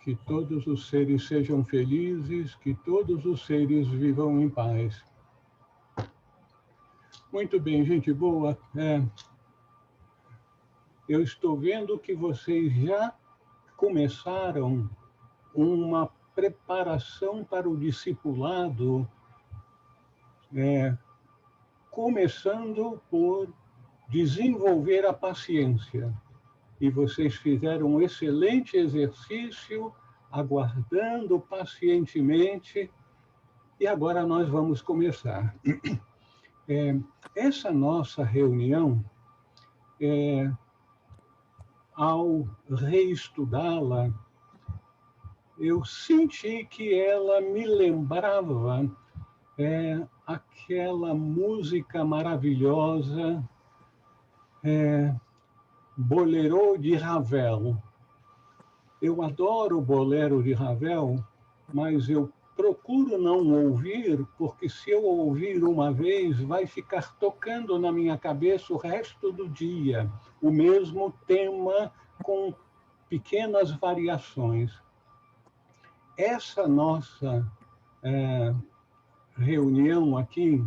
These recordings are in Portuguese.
Que todos os seres sejam felizes, que todos os seres vivam em paz. Muito bem, gente boa. Eu estou vendo que vocês já começaram uma preparação para o discipulado, começando por desenvolver a paciência. E vocês fizeram um excelente exercício, aguardando pacientemente, e agora nós vamos começar. Essa nossa reunião, ao reestudá-la, eu senti que ela me lembrava aquela música maravilhosa, Bolero de Ravel. Eu adoro o Bolero de Ravel, mas eu procuro não ouvir, porque se eu ouvir uma vez, vai ficar tocando na minha cabeça o resto do dia, o mesmo tema com pequenas variações. Essa nossa reunião aqui,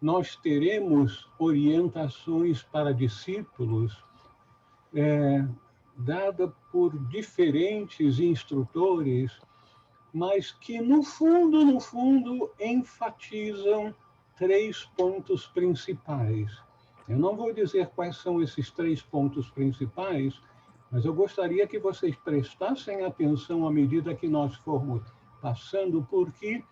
nós teremos orientações para discípulos dada por diferentes instrutores, mas que, no fundo, enfatizam 3 pontos principais. Eu não vou dizer quais são esses 3 pontos principais, mas eu gostaria que vocês prestassem atenção à medida que nós formos passando, porque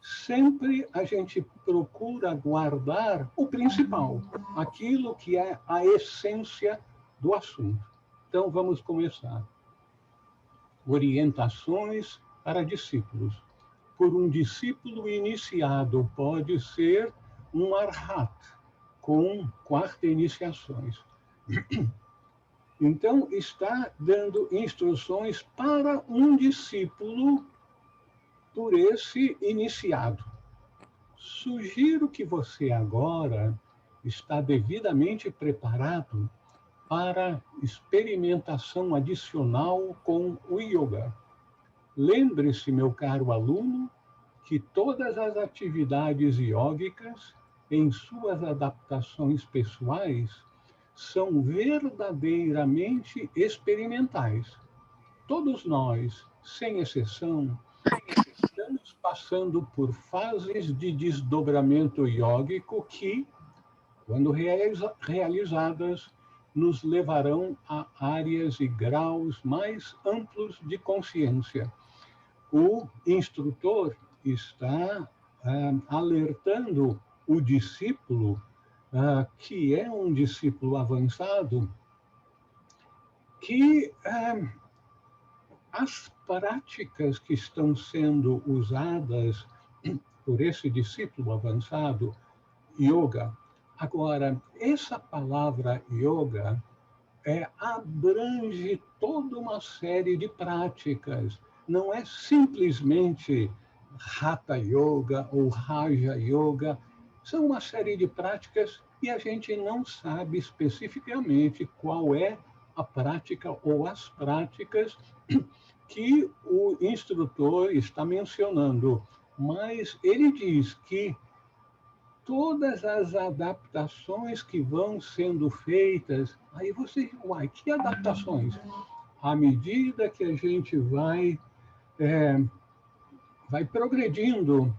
sempre a gente procura guardar o principal, aquilo que é a essência do assunto. Então, vamos começar. Orientações para discípulos. Por um discípulo iniciado, pode ser um arhat, com 4 iniciações. Então, está dando instruções para um discípulo por esse iniciado. Sugiro que você agora está devidamente preparado para experimentação adicional com o yoga. Lembre-se, meu caro aluno, que todas as atividades iógicas, em suas adaptações pessoais, são verdadeiramente experimentais. Todos nós, sem exceção, estamos passando por fases de desdobramento iógico que, quando realizadas, nos levarão a áreas e graus mais amplos de consciência. O instrutor está alertando o discípulo, que é um discípulo avançado, que as práticas que estão sendo usadas por esse discípulo avançado, yoga. Agora, essa palavra yoga abrange toda uma série de práticas. Não é simplesmente Hatha Yoga ou Raja Yoga. São uma série de práticas e a gente não sabe especificamente qual é a prática ou as práticas que o instrutor está mencionando. Mas ele diz que todas as adaptações que vão sendo feitas, aí você, que adaptações? À medida que a gente vai progredindo,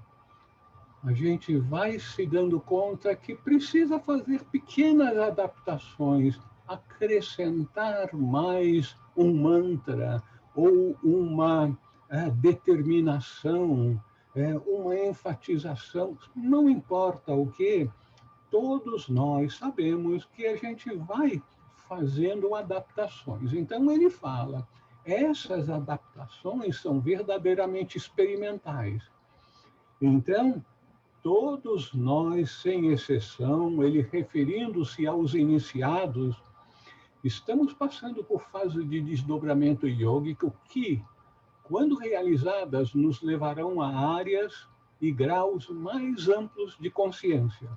a gente vai se dando conta que precisa fazer pequenas adaptações, acrescentar mais um mantra ou uma determinação, uma enfatização, não importa o que, todos nós sabemos que a gente vai fazendo adaptações. Então, ele fala, essas adaptações são verdadeiramente experimentais. Então, todos nós, sem exceção, ele referindo-se aos iniciados, estamos passando por fase de desdobramento iógico que, quando realizadas, nos levarão a áreas e graus mais amplos de consciência.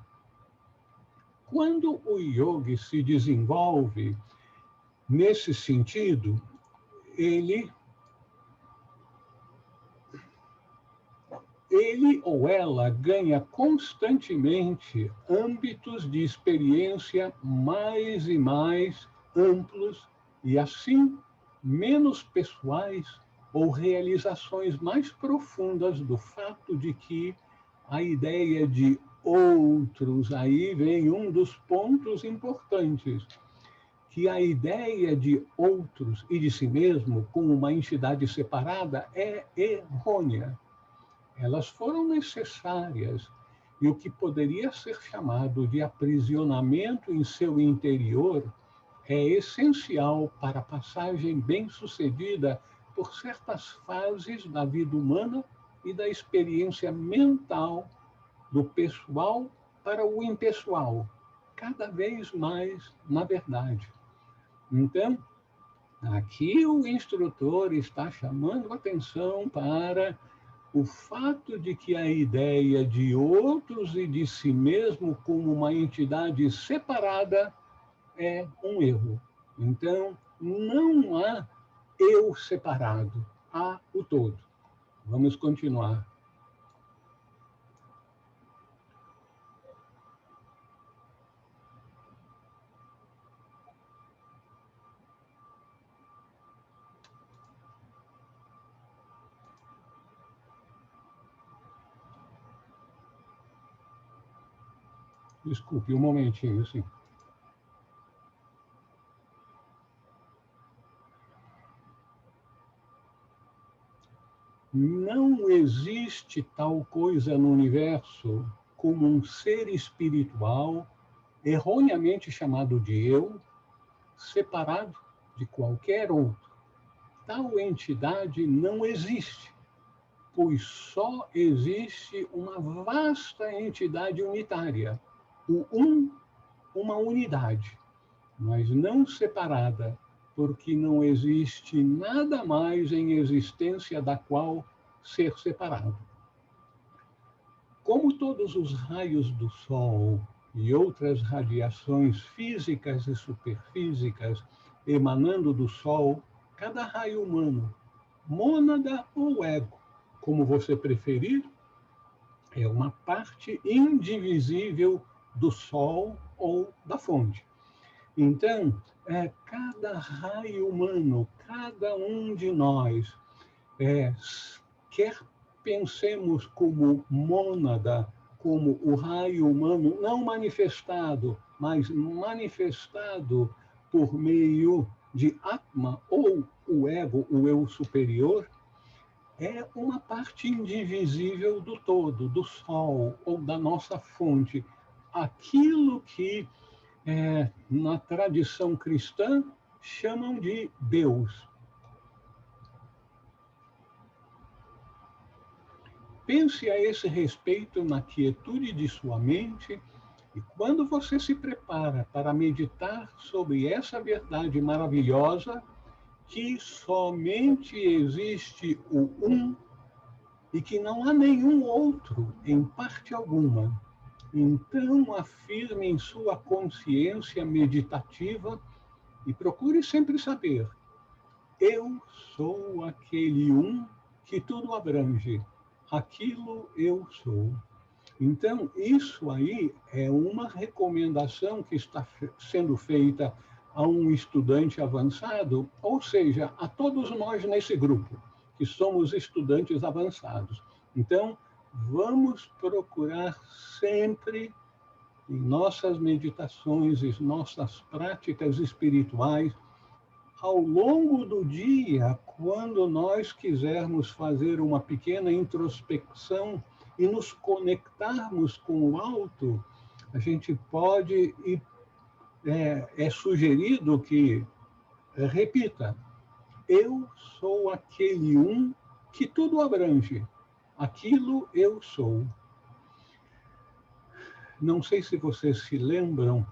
Quando o yoga se desenvolve nesse sentido, ele ele ou ela ganha constantemente âmbitos de experiência mais e mais amplos e, assim, menos pessoais ou realizações mais profundas do fato de que a ideia de outros, aí vem um dos pontos importantes, que a ideia de outros e de si mesmo como uma entidade separada é errônea. Elas foram necessárias e o que poderia ser chamado de aprisionamento em seu interior é essencial para a passagem bem-sucedida por certas fases da vida humana e da experiência mental do pessoal para o impessoal, cada vez mais na verdade. Então, aqui o instrutor está chamando atenção para o fato de que a ideia de outros e de si mesmo como uma entidade separada é um erro. Então, não há eu separado, há o todo. Vamos continuar. Desculpe, um momentinho, sim. Não existe tal coisa no universo como um ser espiritual, erroneamente chamado de eu, separado de qualquer outro. Tal entidade não existe, pois só existe uma vasta entidade unitária, o uma unidade, mas não separada, porque não existe nada mais em existência da qual ser separado. Como todos os raios do Sol e outras radiações físicas e superfísicas emanando do Sol, cada raio humano, mônada ou ego, como você preferir, é uma parte indivisível do Sol ou da fonte. Então, cada raio humano, cada um de nós, quer pensemos como mônada, como o raio humano não manifestado, mas manifestado por meio de Atma ou o ego, o eu superior, é uma parte indivisível do todo, do Sol ou da nossa fonte. Aquilo que na tradição cristã chamam de Deus. Pense a esse respeito na quietude de sua mente e quando você se prepara para meditar sobre essa verdade maravilhosa, que somente existe o um e que não há nenhum outro em parte alguma, então afirme em sua consciência meditativa e procure sempre saber: eu sou aquele um que tudo abrange, aquilo eu sou. Então, isso aí é uma recomendação que está sendo feita a um estudante avançado, ou seja, a todos nós nesse grupo, que somos estudantes avançados. Então, vamos procurar sempre, em nossas meditações e nossas práticas espirituais, ao longo do dia, quando nós quisermos fazer uma pequena introspecção e nos conectarmos com o alto, a gente pode, e é sugerido que repita: eu sou aquele um que tudo abrange, aquilo eu sou. Não sei se vocês se lembram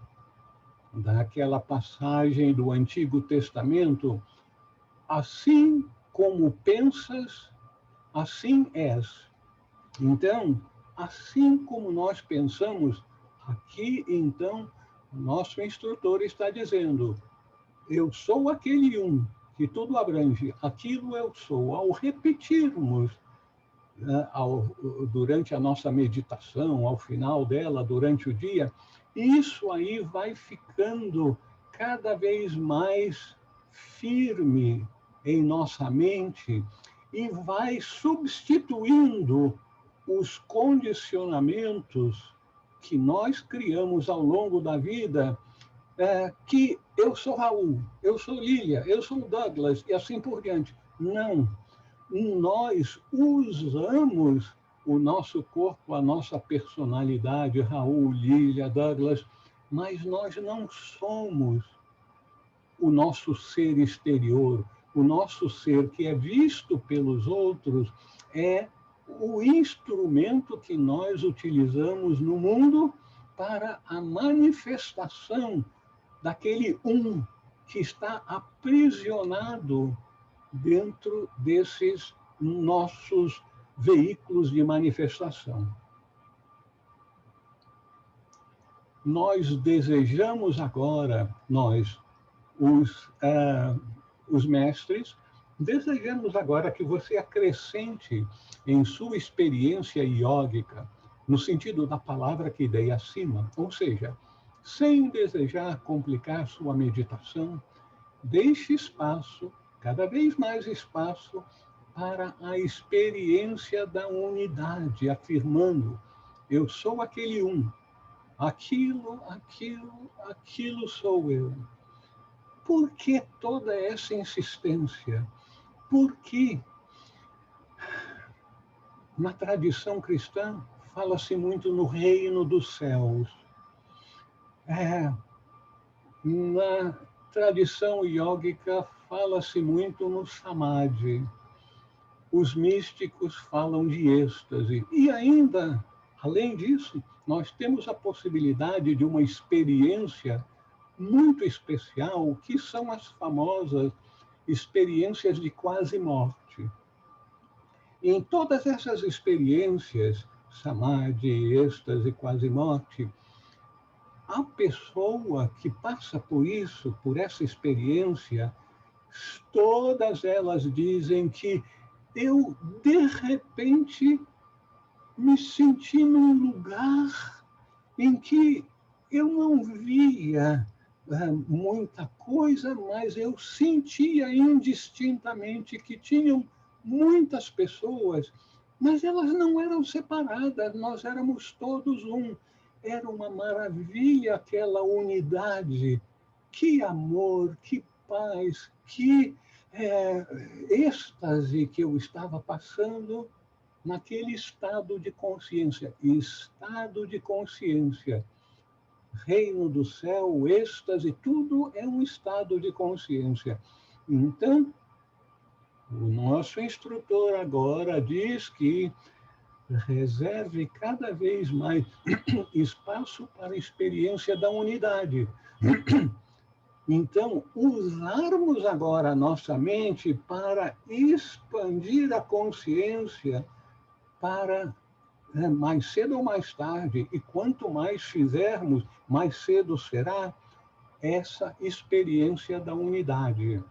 daquela passagem do Antigo Testamento: assim como pensas, assim és. Então, assim como nós pensamos, aqui então, o nosso instrutor está dizendo: eu sou aquele um que tudo abrange, aquilo eu sou. Ao repetirmos durante a nossa meditação, ao final dela, durante o dia, isso aí vai ficando cada vez mais firme em nossa mente e vai substituindo os condicionamentos que nós criamos ao longo da vida, que eu sou Raul, eu sou Lília, eu sou Douglas, e assim por diante. Não. Nós usamos o nosso corpo, a nossa personalidade, Raul, Lília, Douglas, mas nós não somos o nosso ser exterior. O nosso ser que é visto pelos outros é o instrumento que nós utilizamos no mundo para a manifestação daquele que está aprisionado dentro desses nossos veículos de manifestação. Nós desejamos agora, os mestres, desejamos agora que você acrescente em sua experiência iógica, no sentido da palavra que dei acima, ou seja, sem desejar complicar sua meditação, deixe espaço, cada vez mais espaço, para a experiência da unidade, afirmando: eu sou aquele aquilo sou eu. Por que toda essa insistência? Porque na tradição cristã fala-se muito no reino dos céus. Na tradição iógica fala-se muito no samadhi. Os místicos falam de êxtase. E ainda, além disso, nós temos a possibilidade de uma experiência muito especial, que são as famosas experiências de quase morte. Em todas essas experiências, samadhi, êxtase, quase morte, a pessoa que passa por isso, por essa experiência, todas elas dizem que eu, de repente, me senti num lugar em que eu não via muita coisa, mas eu sentia indistintamente que tinham muitas pessoas, mas elas não eram separadas, nós éramos todos um. Era uma maravilha aquela unidade. Que amor, que paz, que êxtase que eu estava passando naquele estado de consciência. Estado de consciência. Reino do céu, êxtase, tudo é um estado de consciência. Então, o nosso instrutor agora diz que reserve cada vez mais espaço para a experiência da unidade. Então, usarmos agora a nossa mente para expandir a consciência para mais cedo ou mais tarde, e quanto mais fizermos, mais cedo será essa experiência da unidade.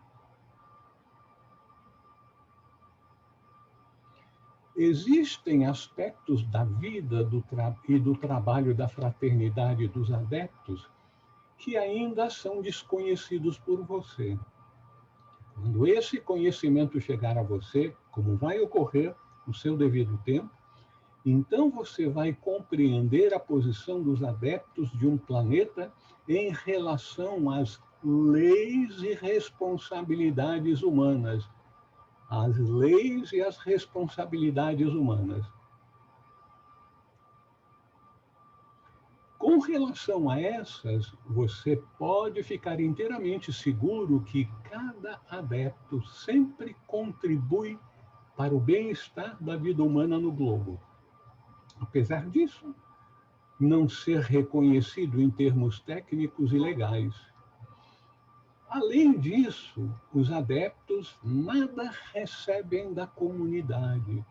Existem aspectos da vida e do trabalho da fraternidade dos adeptos que ainda são desconhecidos por você. Quando esse conhecimento chegar a você, como vai ocorrer no seu devido tempo, então você vai compreender a posição dos adeptos de um planeta em relação às leis e responsabilidades humanas. As leis e as responsabilidades humanas. Com relação a essas, você pode ficar inteiramente seguro que cada adepto sempre contribui para o bem-estar da vida humana no globo. Apesar disso, não ser reconhecido em termos técnicos e legais. Além disso, os adeptos nada recebem da comunidade.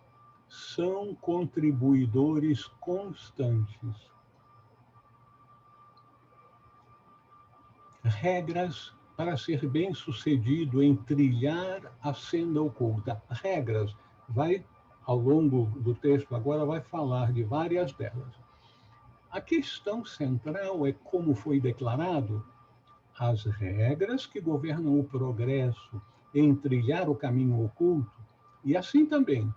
São contribuidores constantes. Regras para ser bem-sucedido em trilhar a senda oculta. Regras. Vai ao longo do texto agora, vai falar de várias delas. A questão central é como foi declarado as regras que governam o progresso em trilhar o caminho oculto e assim também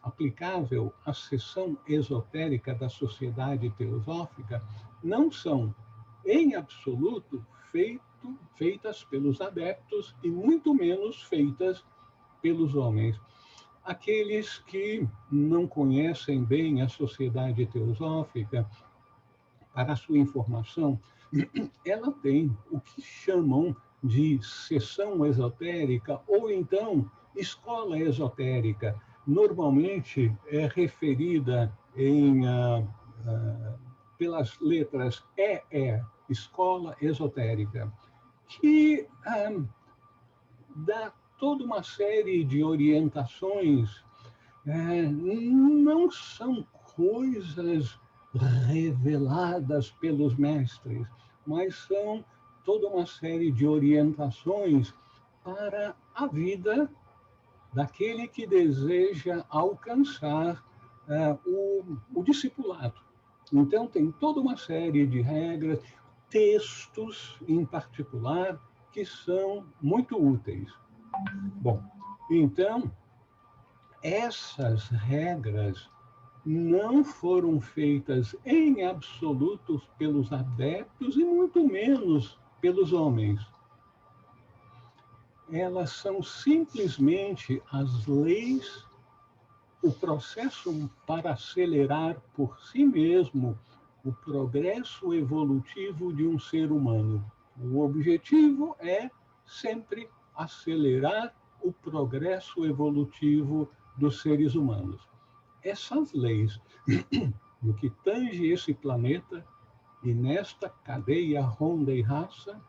aplicável à seção esotérica da sociedade teosófica não são, em absoluto, feitas pelos adeptos e muito menos feitas pelos homens. Aqueles que não conhecem bem a sociedade teosófica, para a sua informação, ela tem o que chamam de seção esotérica ou então escola esotérica. Normalmente é referida pelas letras EE, escola esotérica, que dá toda uma série de orientações. Não são coisas reveladas pelos mestres, mas são toda uma série de orientações para a vida daquele que deseja alcançar o discipulado. Então, tem toda uma série de regras, textos em particular, que são muito úteis. Bom, então, essas regras não foram feitas em absoluto pelos adeptos e muito menos pelos homens. Elas são simplesmente as leis, o processo para acelerar por si mesmo o progresso evolutivo de um ser humano. O objetivo é sempre acelerar o progresso evolutivo dos seres humanos. Essas leis, no que tange esse planeta e nesta cadeia ronda e raça,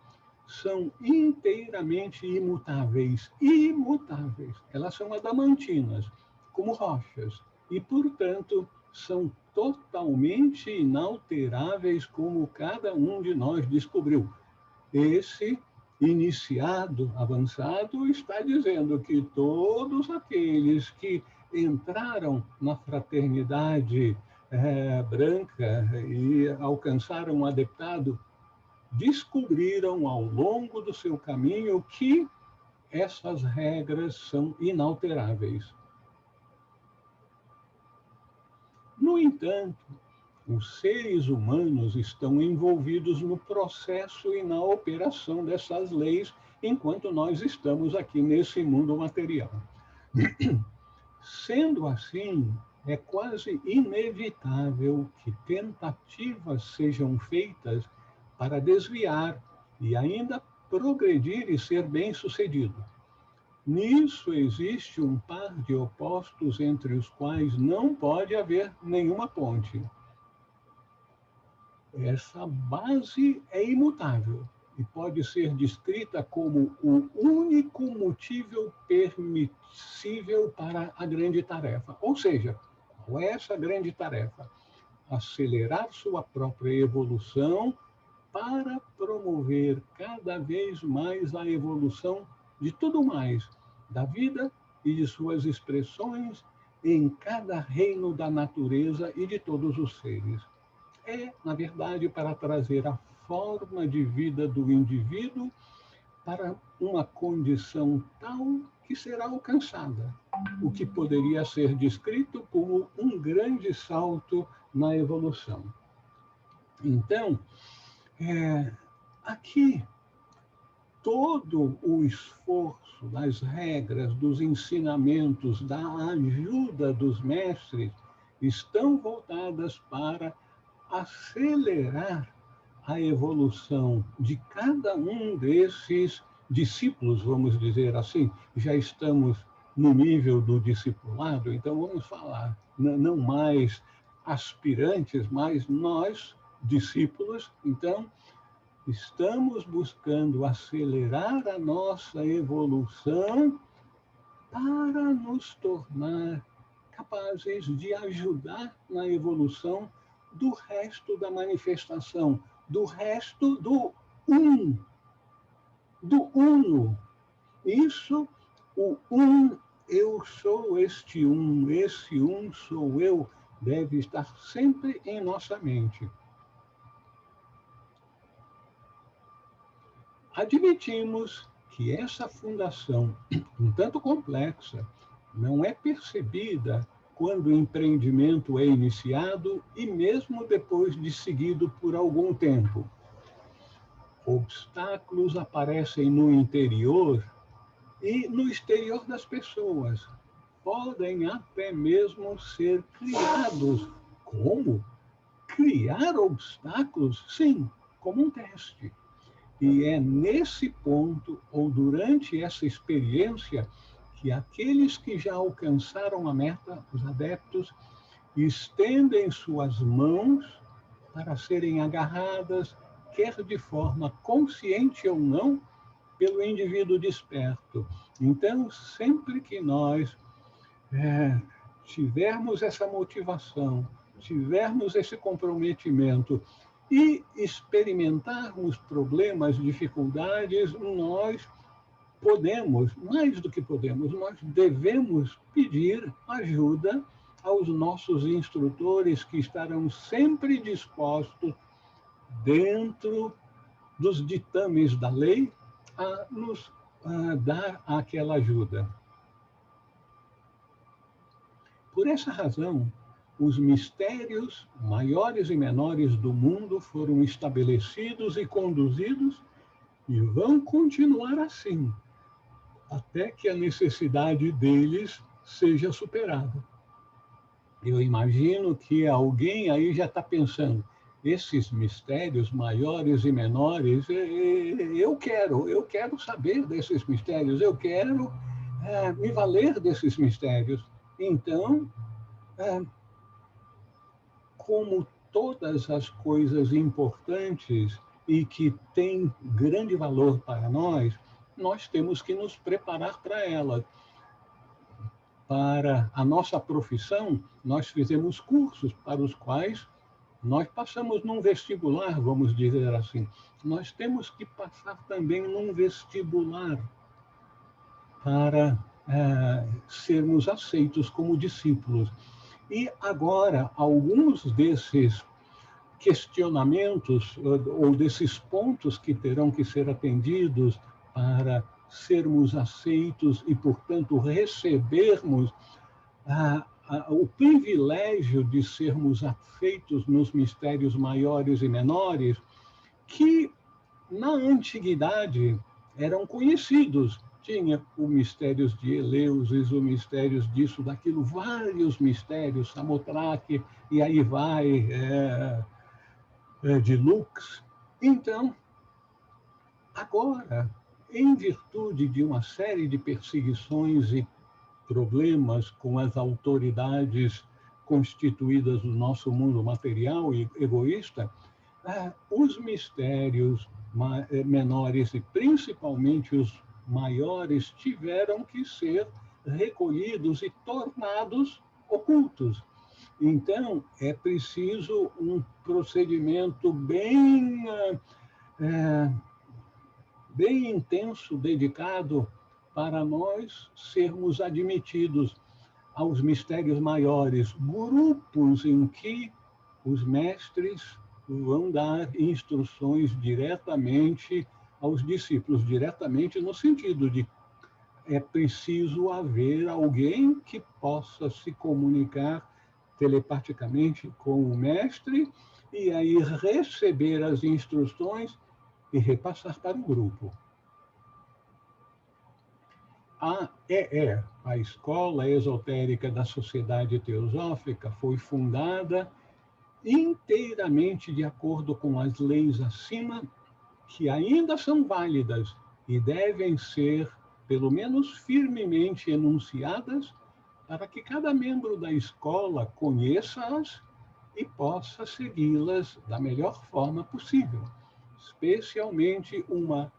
são inteiramente imutáveis. Imutáveis. Elas são adamantinas, como rochas, e, portanto, são totalmente inalteráveis, como cada um de nós descobriu. Esse iniciado, avançado, está dizendo que todos aqueles que entraram na fraternidade branca e alcançaram o adeptado, descobriram ao longo do seu caminho que essas regras são inalteráveis. No entanto, os seres humanos estão envolvidos no processo e na operação dessas leis, enquanto nós estamos aqui nesse mundo material. Sendo assim, é quase inevitável que tentativas sejam feitas para desviar e ainda progredir e ser bem-sucedido. Nisso existe um par de opostos entre os quais não pode haver nenhuma ponte. Essa base é imutável e pode ser descrita como o único motivo permissível para a grande tarefa. Ou seja, qual é essa grande tarefa? Acelerar sua própria evolução para promover cada vez mais a evolução de tudo mais, da vida e de suas expressões em cada reino da natureza e de todos os seres. É, na verdade, para trazer a forma de vida do indivíduo para uma condição tal que será alcançada, o que poderia ser descrito como um grande salto na evolução. Então, aqui, todo o esforço das regras, dos ensinamentos, da ajuda dos mestres estão voltadas para acelerar a evolução de cada um desses discípulos, vamos dizer assim. Já estamos no nível do discipulado, então vamos falar, não mais aspirantes, mas nós, discípulos, então, estamos buscando acelerar a nossa evolução para nos tornar capazes de ajudar na evolução do resto da manifestação, do resto do uno. Isso, o eu sou este um, esse um sou eu, deve estar sempre em nossa mente. Admitimos que essa fundação, um tanto complexa, não é percebida quando o empreendimento é iniciado e mesmo depois de seguido por algum tempo. Obstáculos aparecem no interior e no exterior das pessoas. Podem até mesmo ser criados. Como? Criar obstáculos? Sim, como um teste. E é nesse ponto, ou durante essa experiência, que aqueles que já alcançaram a meta, os adeptos, estendem suas mãos para serem agarradas, quer de forma consciente ou não, pelo indivíduo desperto. Então, sempre que nós tivermos essa motivação, tivermos esse comprometimento e experimentarmos problemas, dificuldades, nós podemos, mais do que podemos, nós devemos pedir ajuda aos nossos instrutores que estarão sempre dispostos, dentro dos ditames da lei, a nos dar aquela ajuda. Por essa razão, os mistérios maiores e menores do mundo foram estabelecidos e conduzidos e vão continuar assim, até que a necessidade deles seja superada. Eu imagino que alguém aí já está pensando, esses mistérios maiores e menores, eu quero saber desses mistérios, eu quero me valer desses mistérios. Então, como todas as coisas importantes e que têm grande valor para nós temos que nos preparar para elas. Para a nossa profissão, nós fizemos cursos para os quais nós passamos num vestibular, vamos dizer assim. Nós temos que passar também num vestibular para sermos aceitos como discípulos. E agora, alguns desses questionamentos ou desses pontos que terão que ser atendidos para sermos aceitos e, portanto, recebermos o privilégio de sermos aceitos nos mistérios maiores e menores, que na antiguidade eram conhecidos. Tinha os mistérios de Eleusis, os mistérios disso, daquilo, vários mistérios, Samotraque, e aí vai, de Lux. Então, agora, em virtude de uma série de perseguições e problemas com as autoridades constituídas do nosso mundo material e egoísta, os mistérios menores e principalmente os maiores tiveram que ser recolhidos e tornados ocultos. Então, é preciso um procedimento bem intenso, dedicado, para nós sermos admitidos aos mistérios maiores, grupos em que os mestres vão dar instruções diretamente aos discípulos, diretamente no sentido de é preciso haver alguém que possa se comunicar telepaticamente com o mestre e aí receber as instruções e repassar para o grupo. A EE, a Escola Esotérica da Sociedade Teosófica, foi fundada inteiramente de acordo com as leis acima, que ainda são válidas e devem ser, pelo menos firmemente enunciadas, para que cada membro da escola conheça-as e possa segui-las da melhor forma possível, especialmente uma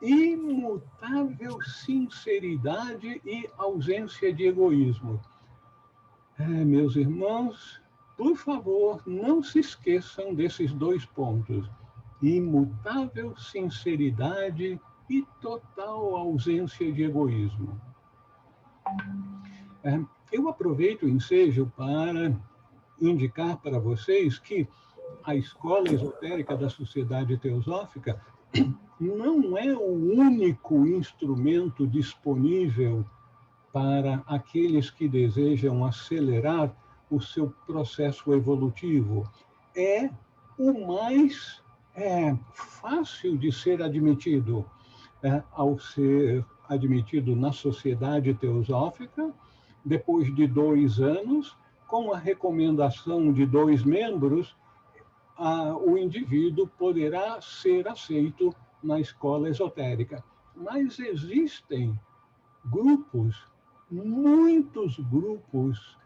imutável sinceridade e ausência de egoísmo. Meus irmãos, por favor, não se esqueçam desses 2 pontos: imutável sinceridade e total ausência de egoísmo. Eu aproveito o ensejo para indicar para vocês que a escola esotérica da Sociedade Teosófica não é o único instrumento disponível para aqueles que desejam acelerar o seu processo evolutivo. É o mais fácil de ser admitido. Ao ser admitido na Sociedade Teosófica, depois de 2 anos, com a recomendação de 2 membros, o indivíduo poderá ser aceito na escola esotérica. Mas existem grupos, muitos grupos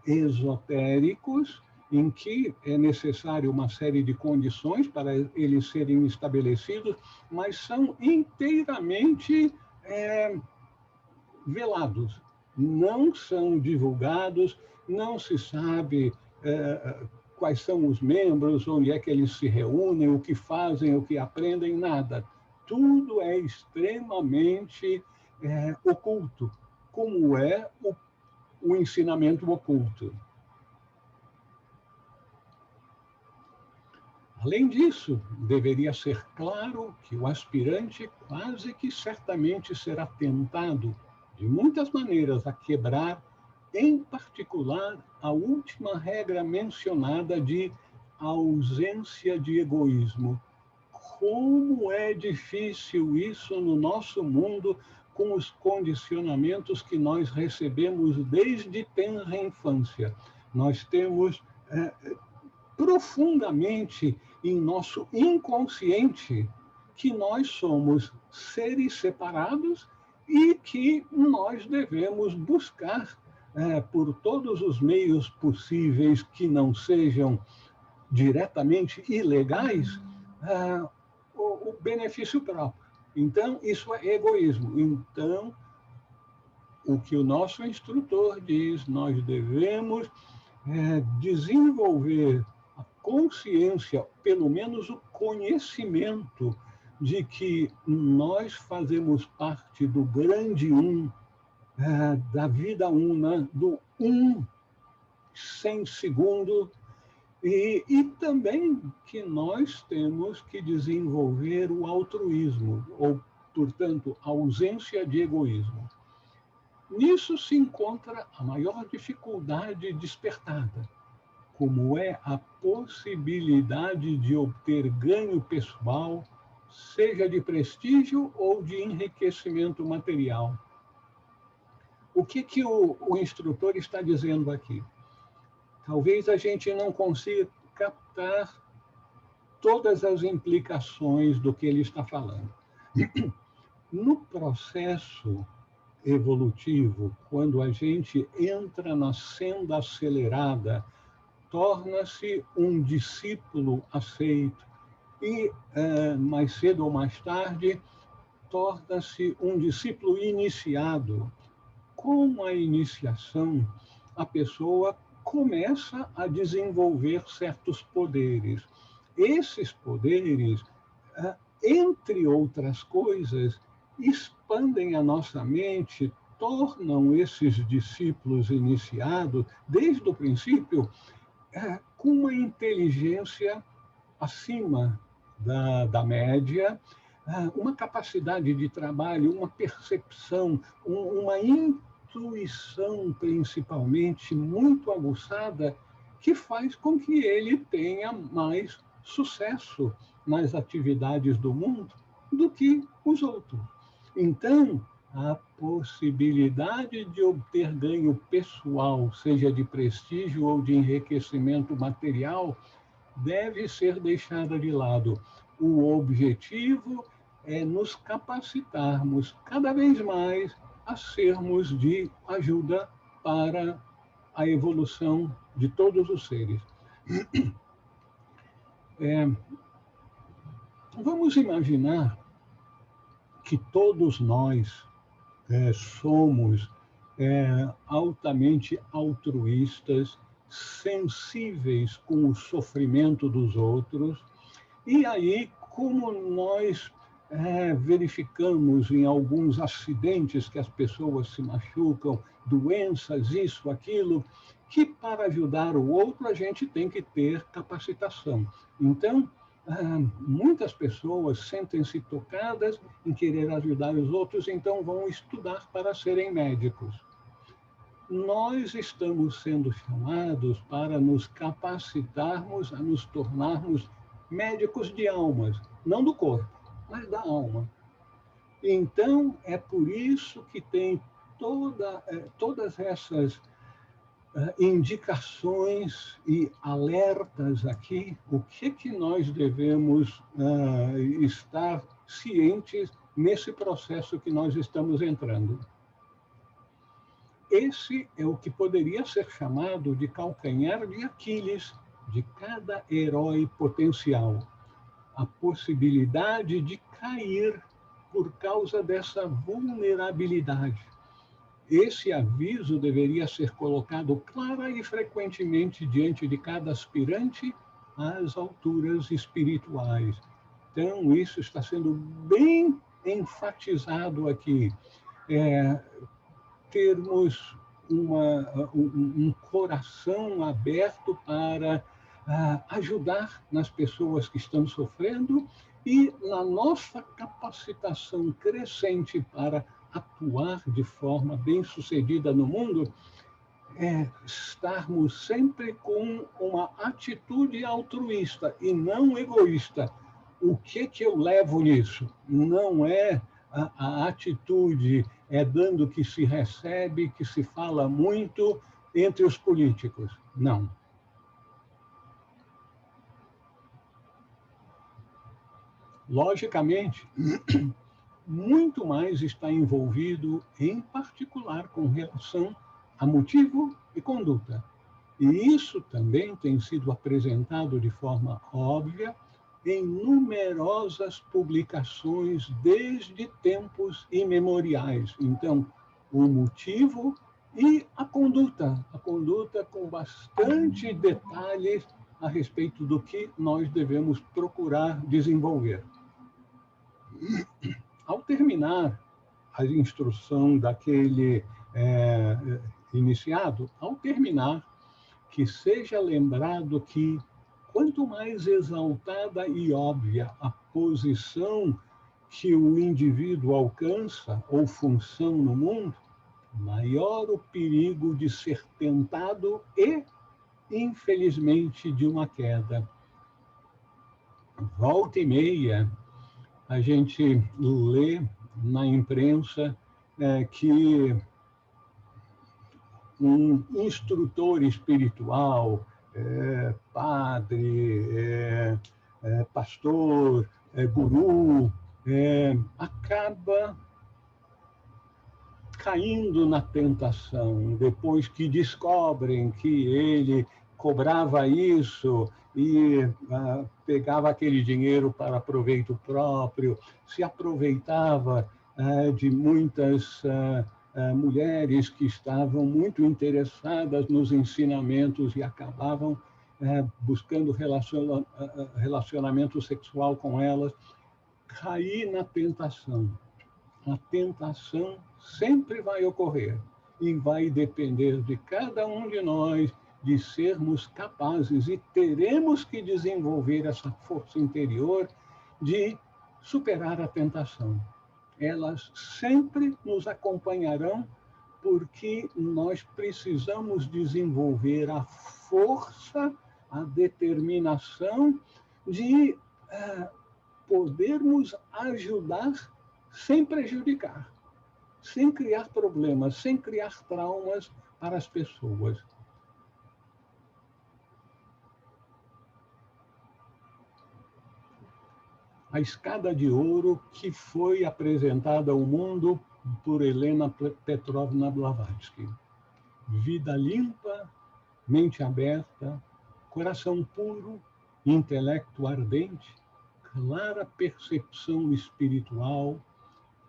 esotéricos, em que é necessário uma série de condições para eles serem estabelecidos, mas são inteiramente velados, não são divulgados, não se sabe quais são os membros, onde é que eles se reúnem, o que fazem, o que aprendem, nada. Tudo é extremamente oculto, como é o ensinamento oculto. Além disso, deveria ser claro que o aspirante quase que certamente será tentado, de muitas maneiras, a quebrar, em particular, a última regra mencionada de ausência de egoísmo. Como é difícil isso no nosso mundo, com os condicionamentos que nós recebemos desde tenra infância. Nós temos profundamente em nosso inconsciente que nós somos seres separados e que nós devemos buscar por todos os meios possíveis que não sejam diretamente ilegais o benefício próprio. Então, isso é egoísmo. Então, o que o nosso instrutor diz, nós devemos desenvolver a consciência, pelo menos o conhecimento de que nós fazemos parte do grande da vida una, do sem segundo, e também que nós temos que desenvolver o altruísmo, ou, portanto, a ausência de egoísmo. Nisso se encontra a maior dificuldade despertada, como é a possibilidade de obter ganho pessoal, seja de prestígio ou de enriquecimento material. O que o instrutor está dizendo aqui? Talvez a gente não consiga captar todas as implicações do que ele está falando. No processo evolutivo, quando a gente entra na senda acelerada, torna-se um discípulo aceito e, mais cedo ou mais tarde, torna-se um discípulo iniciado. Com a iniciação, a pessoa começa a desenvolver certos poderes. Esses poderes, entre outras coisas, expandem a nossa mente, tornam esses discípulos iniciados, desde o princípio, com uma inteligência acima da média, uma capacidade de trabalho, uma percepção, uma intuição, principalmente, muito aguçada, que faz com que ele tenha mais sucesso nas atividades do mundo do que os outros. Então, a possibilidade de obter ganho pessoal, seja de prestígio ou de enriquecimento material, deve ser deixada de lado. O objetivo é nos capacitarmos cada vez mais a sermos de ajuda para a evolução de todos os seres. Vamos imaginar que todos nós somos altamente altruístas, sensíveis com o sofrimento dos outros, e aí, como nós verificamos em alguns acidentes que as pessoas se machucam, doenças, isso, aquilo, que para ajudar o outro a gente tem que ter capacitação. Então, muitas pessoas sentem-se tocadas em querer ajudar os outros, então vão estudar para serem médicos. Nós estamos sendo chamados para nos capacitarmos a nos tornarmos médicos de almas, não do corpo, mas da alma. Então, é por isso que tem todas essas indicações e alertas aqui, o que nós devemos estar cientes nesse processo que nós estamos entrando. Esse é o que poderia ser chamado de calcanhar de Aquiles de cada herói potencial. A possibilidade de cair por causa dessa vulnerabilidade. Esse aviso deveria ser colocado clara e frequentemente diante de cada aspirante às alturas espirituais. Então, isso está sendo bem enfatizado aqui. Termos um coração aberto para ajudar nas pessoas que estão sofrendo e na nossa capacitação crescente para atuar de forma bem-sucedida no mundo, estarmos sempre com uma atitude altruísta e não egoísta. O que eu levo nisso? Não é a atitude dando que se recebe, que se fala muito entre os políticos. Não. Logicamente, muito mais está envolvido, em particular, com relação a motivo e conduta. E isso também tem sido apresentado de forma óbvia em numerosas publicações desde tempos imemoriais. Então, o motivo e a conduta com bastante detalhes a respeito do que nós devemos procurar desenvolver. Ao terminar a instrução daquele iniciado, ao terminar, que seja lembrado que quanto mais exaltada e óbvia a posição que o indivíduo alcança ou função no mundo, maior o perigo de ser tentado e, infelizmente, de uma queda. Volta e meia, a gente lê na imprensa que um instrutor espiritual, padre, pastor, guru, acaba caindo na tentação, depois que descobrem que ele cobrava isso e pegava aquele dinheiro para proveito próprio, se aproveitava de muitas mulheres que estavam muito interessadas nos ensinamentos e acabavam buscando relacionamento sexual com elas, cair na tentação. A tentação sempre vai ocorrer e vai depender de cada um de nós de sermos capazes e teremos que desenvolver essa força interior de superar a tentação. Elas sempre nos acompanharão porque nós precisamos desenvolver a força, a determinação de podermos ajudar sem prejudicar, sem criar problemas, sem criar traumas para as pessoas. A escada de ouro que foi apresentada ao mundo por Helena Petrovna Blavatsky. Vida limpa, mente aberta, coração puro, intelecto ardente, clara percepção espiritual,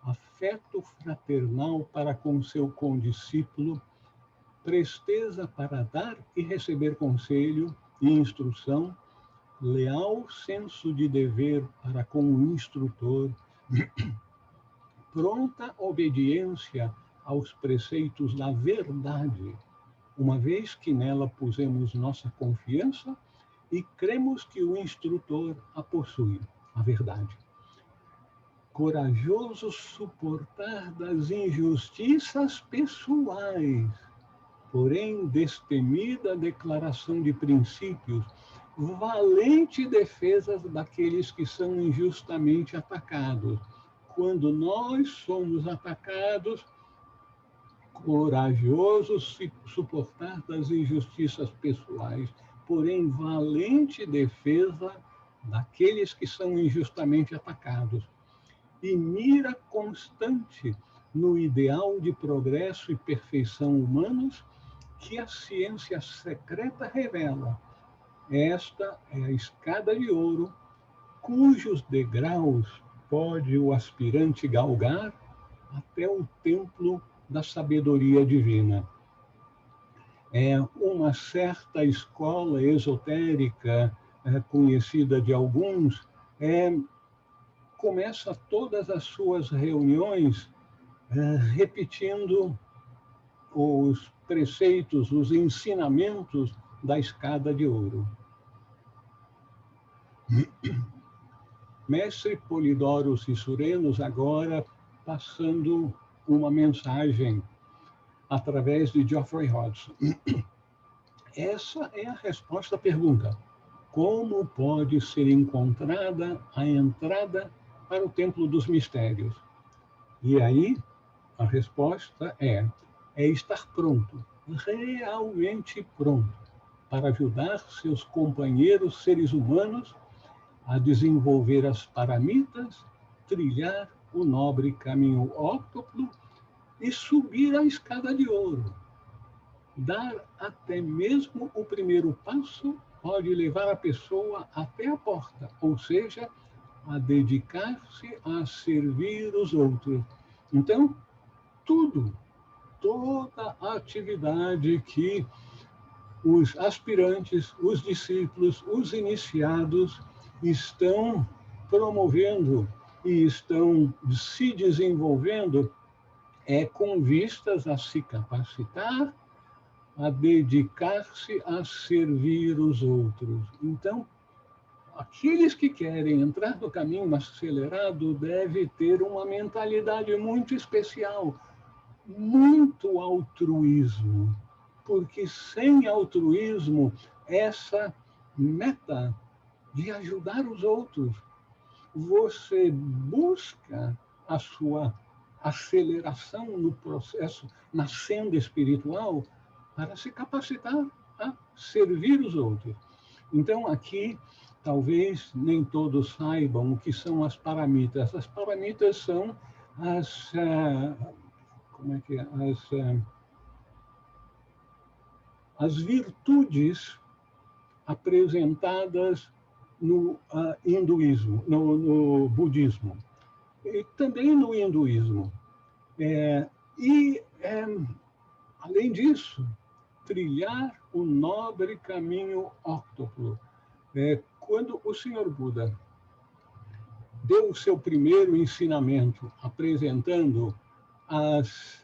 afeto fraternal para com seu condiscípulo, presteza para dar e receber conselho e instrução, leal senso de dever para com o instrutor, Pronta obediência aos preceitos da verdade, uma vez que nela pusemos nossa confiança e cremos que o instrutor a possui, a verdade. Corajoso suportar das injustiças pessoais, porém destemida declaração de princípios, valente defesa daqueles que são injustamente atacados. Quando nós somos atacados, corajoso suportar das injustiças pessoais, porém valente defesa daqueles que são injustamente atacados. E mira constante no ideal de progresso e perfeição humanos que a ciência secreta revela. Esta é a escada de ouro, cujos degraus pode o aspirante galgar até o templo da sabedoria divina. É uma certa escola esotérica, conhecida de alguns, começa todas as suas reuniões repetindo os preceitos, os ensinamentos da escada de ouro. Mestre Polidoro Cissurenos agora passando uma mensagem através de Geoffrey Hodgson. Essa é a resposta à pergunta: como pode ser encontrada a entrada para o Templo dos Mistérios? E aí, a resposta é estar pronto, realmente pronto, para ajudar seus companheiros seres humanos a desenvolver as paramitas, trilhar o nobre caminho óctuplo e subir a escada de ouro. Dar até mesmo o primeiro passo pode levar a pessoa até a porta, ou seja, a dedicar-se a servir os outros. Então, toda a atividade que os aspirantes, os discípulos, os iniciados estão promovendo e estão se desenvolvendo com vistas a se capacitar, a dedicar-se a servir os outros. Então, aqueles que querem entrar no caminho acelerado devem ter uma mentalidade muito especial, muito altruísmo, porque sem altruísmo, essa meta de ajudar os outros, você busca a sua aceleração no processo, na senda espiritual, para se capacitar a servir os outros. Então, aqui, talvez nem todos saibam o que são as paramitas. As paramitas são as... as virtudes apresentadas no hinduísmo, no budismo, e também no hinduísmo. Além disso, trilhar o nobre caminho óctuplo. Quando o Senhor Buda deu o seu primeiro ensinamento, apresentando as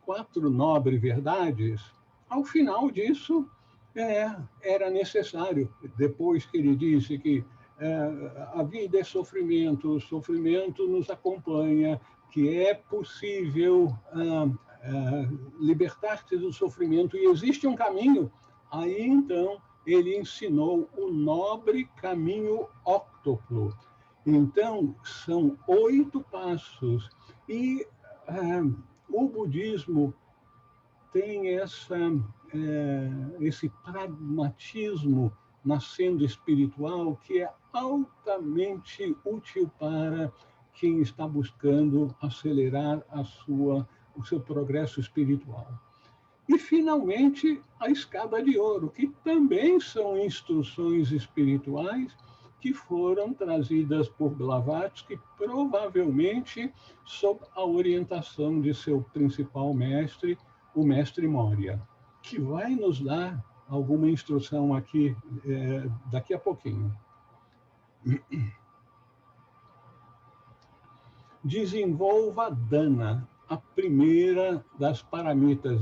4 nobres verdades, ao final disso, era necessário, depois que ele disse que a vida é sofrimento, o sofrimento nos acompanha, que é possível libertar-se do sofrimento e existe um caminho, aí então ele ensinou o nobre caminho óctuplo. Então, são 8 passos e o budismo tem esse pragmatismo na senda espiritual que é altamente útil para quem está buscando acelerar o seu progresso espiritual. E, finalmente, a escada de ouro, que também são instruções espirituais que foram trazidas por Blavatsky, provavelmente sob a orientação de seu principal mestre, o mestre Moria, que vai nos dar alguma instrução aqui daqui a pouquinho. Desenvolva dana, a primeira das paramitas,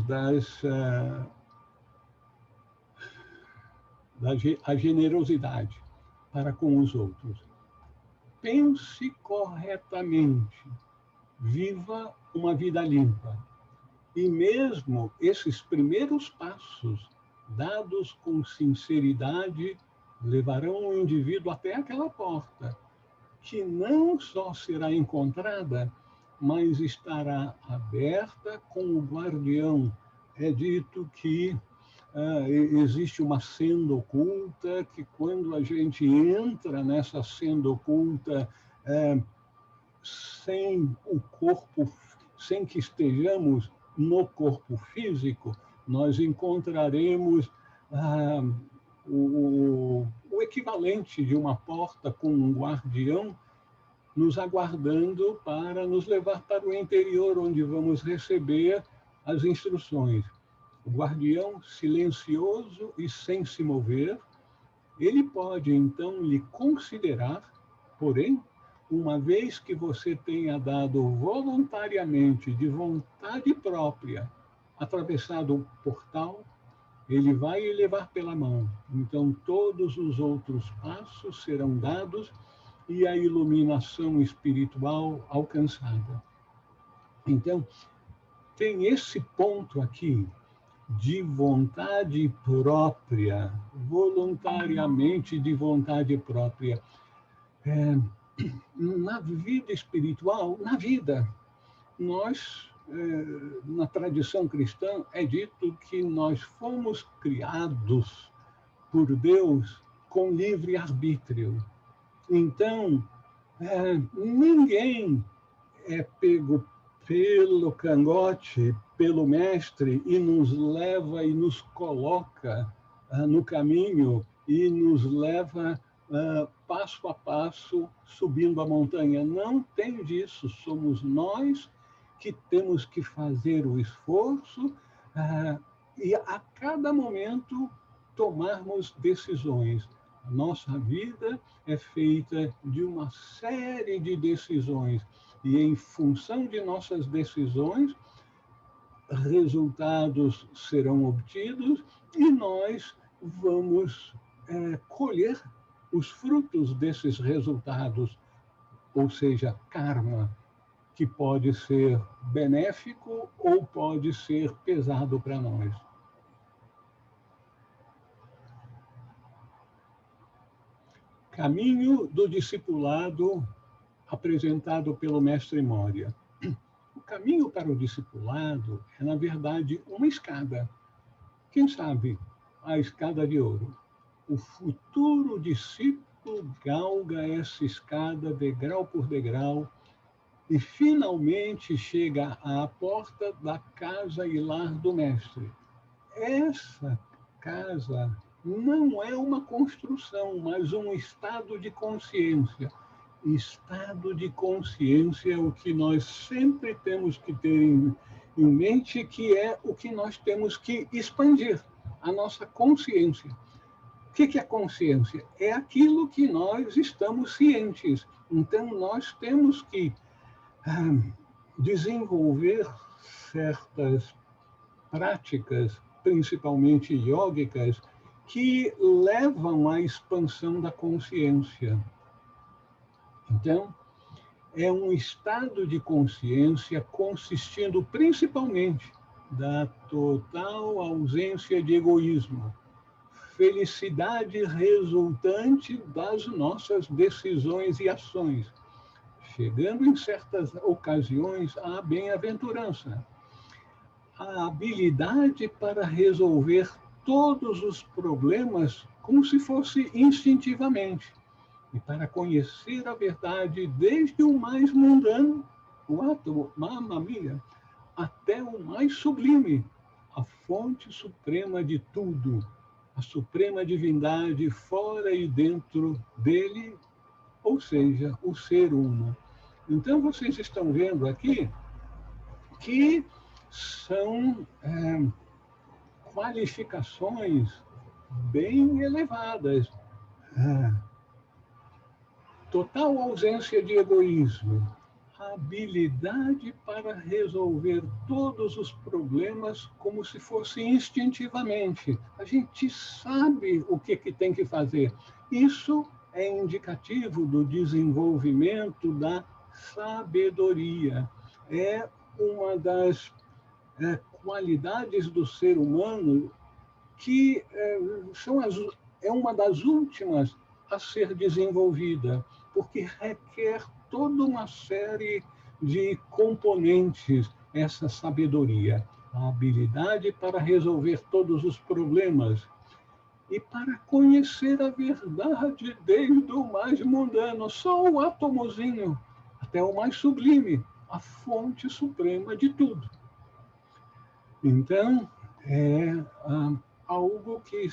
a generosidade para com os outros. Pense corretamente, viva uma vida limpa. E mesmo esses primeiros passos, dados com sinceridade, levarão o indivíduo até aquela porta, que não só será encontrada, mas estará aberta com o guardião. É dito que existe uma senda oculta, que quando a gente entra nessa senda oculta, sem o corpo, sem que estejamos no corpo físico, nós encontraremos o equivalente de uma porta com um guardião nos aguardando para nos levar para o interior, onde vamos receber as instruções. O guardião, silencioso e sem se mover, ele pode, então, lhe considerar, porém, uma vez que você tenha dado voluntariamente, de vontade própria, atravessado o portal, ele vai lhe levar pela mão. Então, todos os outros passos serão dados e a iluminação espiritual alcançada. Então, tem esse ponto aqui de vontade própria, voluntariamente de vontade própria. Na vida espiritual, na vida, nós, na tradição cristã, é dito que nós fomos criados por Deus com livre arbítrio. Então, ninguém é pego pelo cangote, pelo mestre, e nos leva e nos coloca no caminho e nos leva passo a passo subindo a montanha. Não tem disso, somos nós que temos que fazer o esforço e a cada momento tomarmos decisões. A nossa vida é feita de uma série de decisões e em função de nossas decisões, resultados serão obtidos e nós vamos colher os frutos desses resultados, ou seja, karma, que pode ser benéfico ou pode ser pesado para nós. Caminho do discipulado apresentado pelo mestre Moria. O caminho para o discipulado é, na verdade, uma escada. Quem sabe a escada de ouro? O futuro discípulo galga essa escada degrau por degrau e finalmente chega à porta da casa e lar do mestre. Essa casa não é uma construção, mas um estado de consciência. Estado de consciência é o que nós sempre temos que ter em mente, que é o que nós temos que expandir, a nossa consciência. O que é consciência? É aquilo que nós estamos cientes. Então, nós temos que desenvolver certas práticas, principalmente iógicas, que levam à expansão da consciência. Então, é um estado de consciência consistindo principalmente da total ausência de egoísmo, felicidade resultante das nossas decisões e ações, chegando em certas ocasiões à bem-aventurança, a habilidade para resolver todos os problemas como se fosse instintivamente, e para conhecer a verdade desde o mais mundano, o átomo, mamma mia, até o mais sublime, a fonte suprema de tudo, a suprema divindade fora e dentro dele, ou seja, o ser uno. Então, vocês estão vendo aqui que são qualificações bem elevadas. total ausência de egoísmo, a habilidade para resolver todos os problemas como se fosse instintivamente. A gente sabe o que tem que fazer. Isso é indicativo do desenvolvimento da sabedoria. É uma das qualidades do ser humano que é uma das últimas a ser desenvolvida, porque requer toda uma série de componentes essa sabedoria, a habilidade para resolver todos os problemas e para conhecer a verdade desde o mais mundano, só o átomozinho, até o mais sublime, a fonte suprema de tudo. Então, é algo que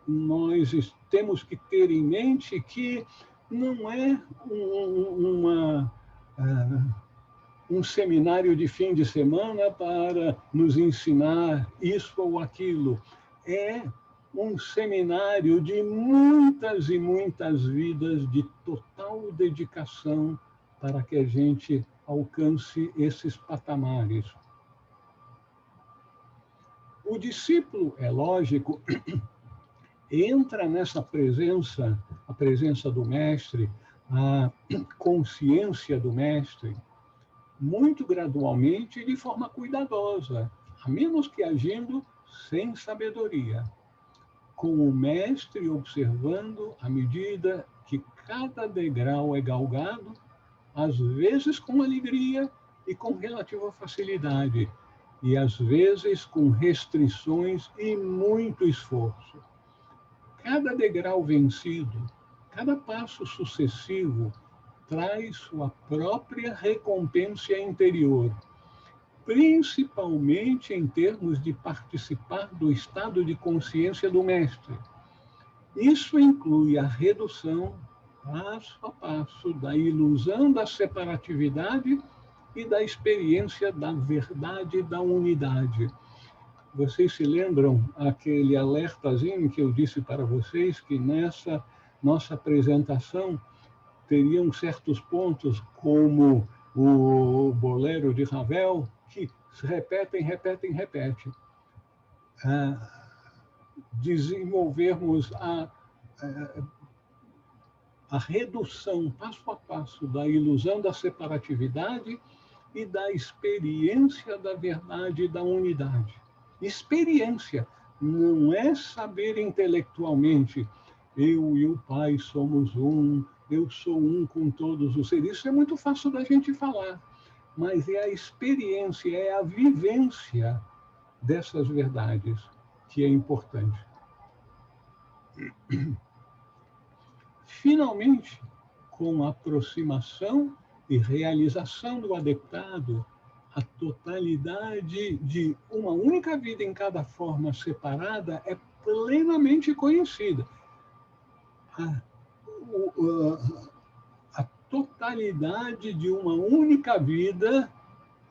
nós temos que ter em mente, que não é um seminário de fim de semana para nos ensinar isso ou aquilo. É um seminário de muitas e muitas vidas de total dedicação para que a gente alcance esses patamares. O discípulo, é lógico, entra nessa presença, a presença do mestre, a consciência do mestre, muito gradualmente e de forma cuidadosa, a menos que agindo sem sabedoria, com o mestre observando à medida que cada degrau é galgado, às vezes com alegria e com relativa facilidade, e às vezes com restrições e muito esforço. Cada degrau vencido, cada passo sucessivo traz sua própria recompensa interior, principalmente em termos de participar do estado de consciência do mestre. Isso inclui a redução, passo a passo, da ilusão da separatividade e da experiência da verdade e da unidade. Vocês se lembram aquele alertazinho que eu disse para vocês, que nessa nossa apresentação teriam certos pontos, como o bolero de Ravel, que se repetem. Desenvolvermos a redução, passo a passo, da ilusão da separatividade e da experiência da verdade e da unidade. Experiência não é saber intelectualmente, eu e o Pai somos um, eu sou um com todos os seres. Isso é muito fácil da gente falar, mas é a experiência, é a vivência dessas verdades que é importante. Finalmente, com a aproximação e realização do adeptado, a totalidade de uma única vida em cada forma separada é plenamente conhecida. A totalidade de uma única vida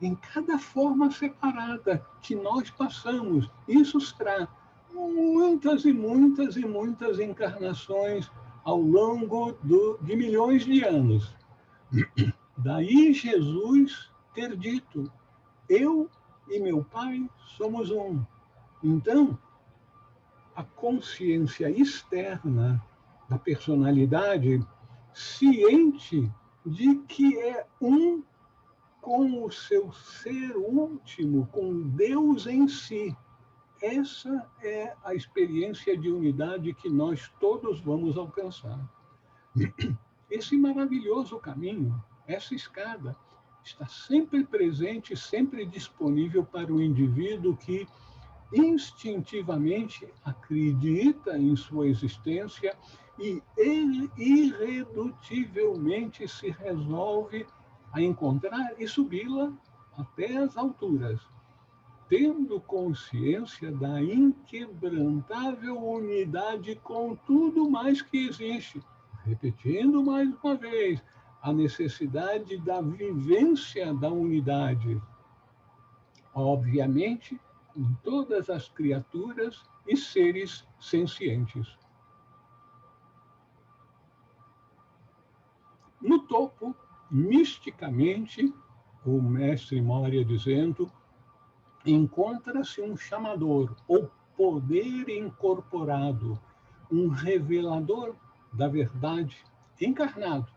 em cada forma separada que nós passamos. Isso traz muitas e muitas e muitas encarnações ao longo de milhões de anos. Daí Jesus ter dito, eu e meu Pai somos um. Então, a consciência externa da personalidade, ciente de que é um com o seu ser último, com Deus em si. Essa é a experiência de unidade que nós todos vamos alcançar. Esse maravilhoso caminho, essa escada, está sempre presente, sempre disponível para o indivíduo que instintivamente acredita em sua existência e ele irredutivelmente se resolve a encontrar e subi-la até as alturas, tendo consciência da inquebrantável unidade com tudo mais que existe. Repetindo mais uma vez, a necessidade da vivência da unidade. Obviamente, com todas as criaturas e seres sencientes. No topo, misticamente, o mestre Moria dizendo, encontra-se um chamador, ou poder incorporado, um revelador da verdade encarnado,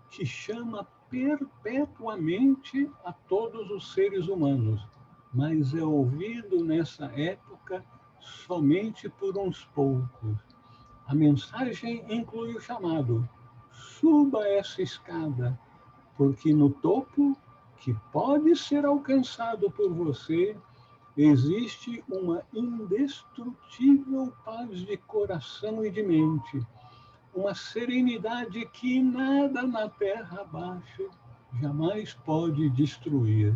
que chama perpetuamente a todos os seres humanos, mas é ouvido nessa época somente por uns poucos. A mensagem inclui o chamado: suba essa escada, porque no topo, que pode ser alcançado por você, existe uma indestrutível paz de coração e de mente, uma serenidade que nada na terra abaixo jamais pode destruir.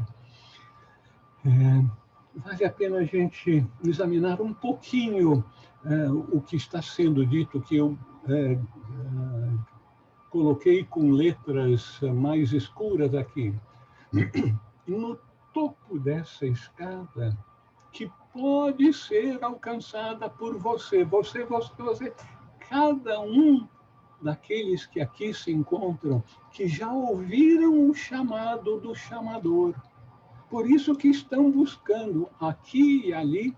Vale a pena a gente examinar um pouquinho o que está sendo dito, que eu coloquei com letras mais escuras aqui. No topo dessa escada, que pode ser alcançada por você, cada um daqueles que aqui se encontram, que já ouviram o chamado do chamador. Por isso que estão buscando aqui e ali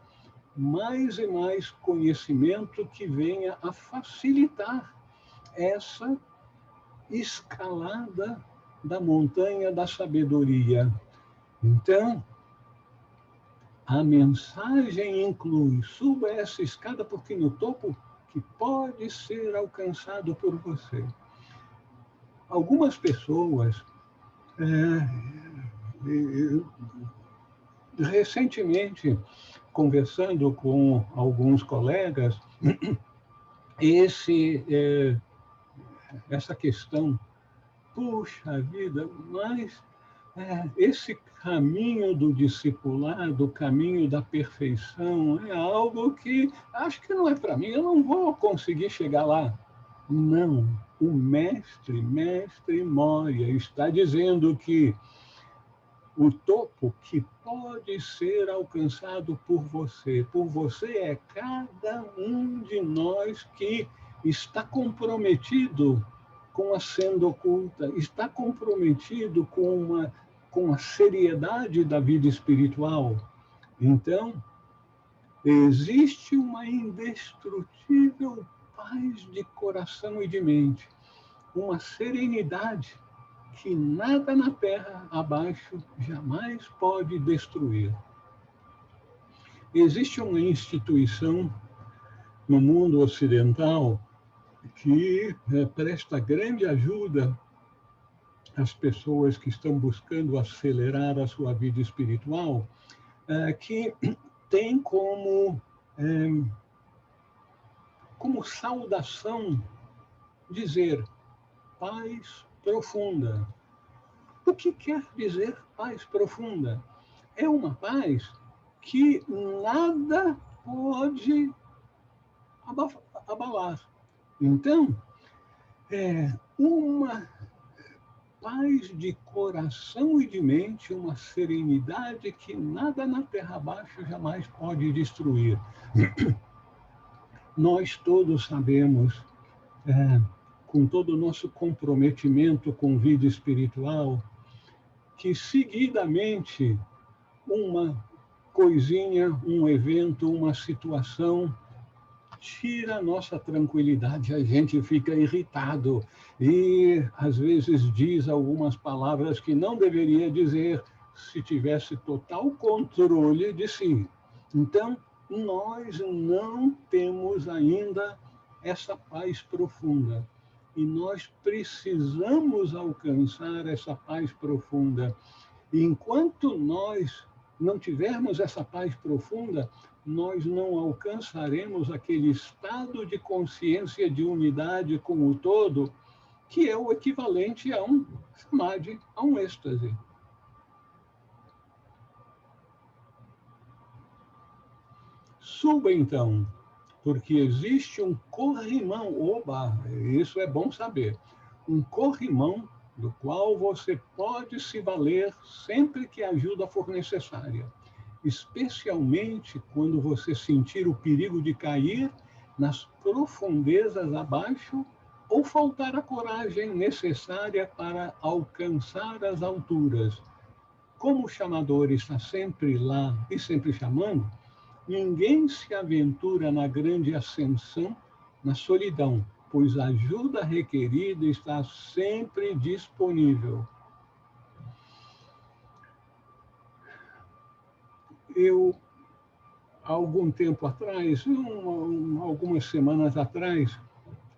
mais e mais conhecimento que venha a facilitar essa escalada da montanha da sabedoria. Então, a mensagem inclui: suba essa escada, porque no topo, que pode ser alcançado por você. Algumas pessoas, recentemente, conversando com alguns colegas, essa questão, puxa vida, mas esse caminho do discipulado, o caminho da perfeição, é algo que acho que não é para mim, eu não vou conseguir chegar lá. Não, o mestre Moria está dizendo que o topo que pode ser alcançado por você é cada um de nós que está comprometido com a senda oculta, está comprometido com a seriedade da vida espiritual. Então, existe uma indestrutível paz de coração e de mente, uma serenidade que nada na terra abaixo jamais pode destruir. Existe uma instituição no mundo ocidental que presta grande ajuda às pessoas que estão buscando acelerar a sua vida espiritual, que tem como saudação dizer paz profunda. O que quer dizer paz profunda? É uma paz que nada pode abalar. Então, é uma paz de coração e de mente, uma serenidade que nada na terra abaixo jamais pode destruir. Nós todos sabemos, com todo o nosso comprometimento com vida espiritual, que seguidamente uma coisinha, um evento, uma situação tira a nossa tranquilidade, a gente fica irritado e às vezes diz algumas palavras que não deveria dizer se tivesse total controle de si. Então, nós não temos ainda essa paz profunda e nós precisamos alcançar essa paz profunda. E enquanto nós não tivermos essa paz profunda, nós não alcançaremos aquele estado de consciência de unidade com o todo, que é o equivalente a um samadhi, a um êxtase. Suba então, porque existe um corrimão, isso é bom saber, um corrimão do qual você pode se valer sempre que a ajuda for necessária, especialmente quando você sentir o perigo de cair nas profundezas abaixo ou faltar a coragem necessária para alcançar as alturas. Como o chamador está sempre lá e sempre chamando, ninguém se aventura na grande ascensão na solidão, pois a ajuda requerida está sempre disponível. Eu, há algum tempo atrás, algumas semanas atrás,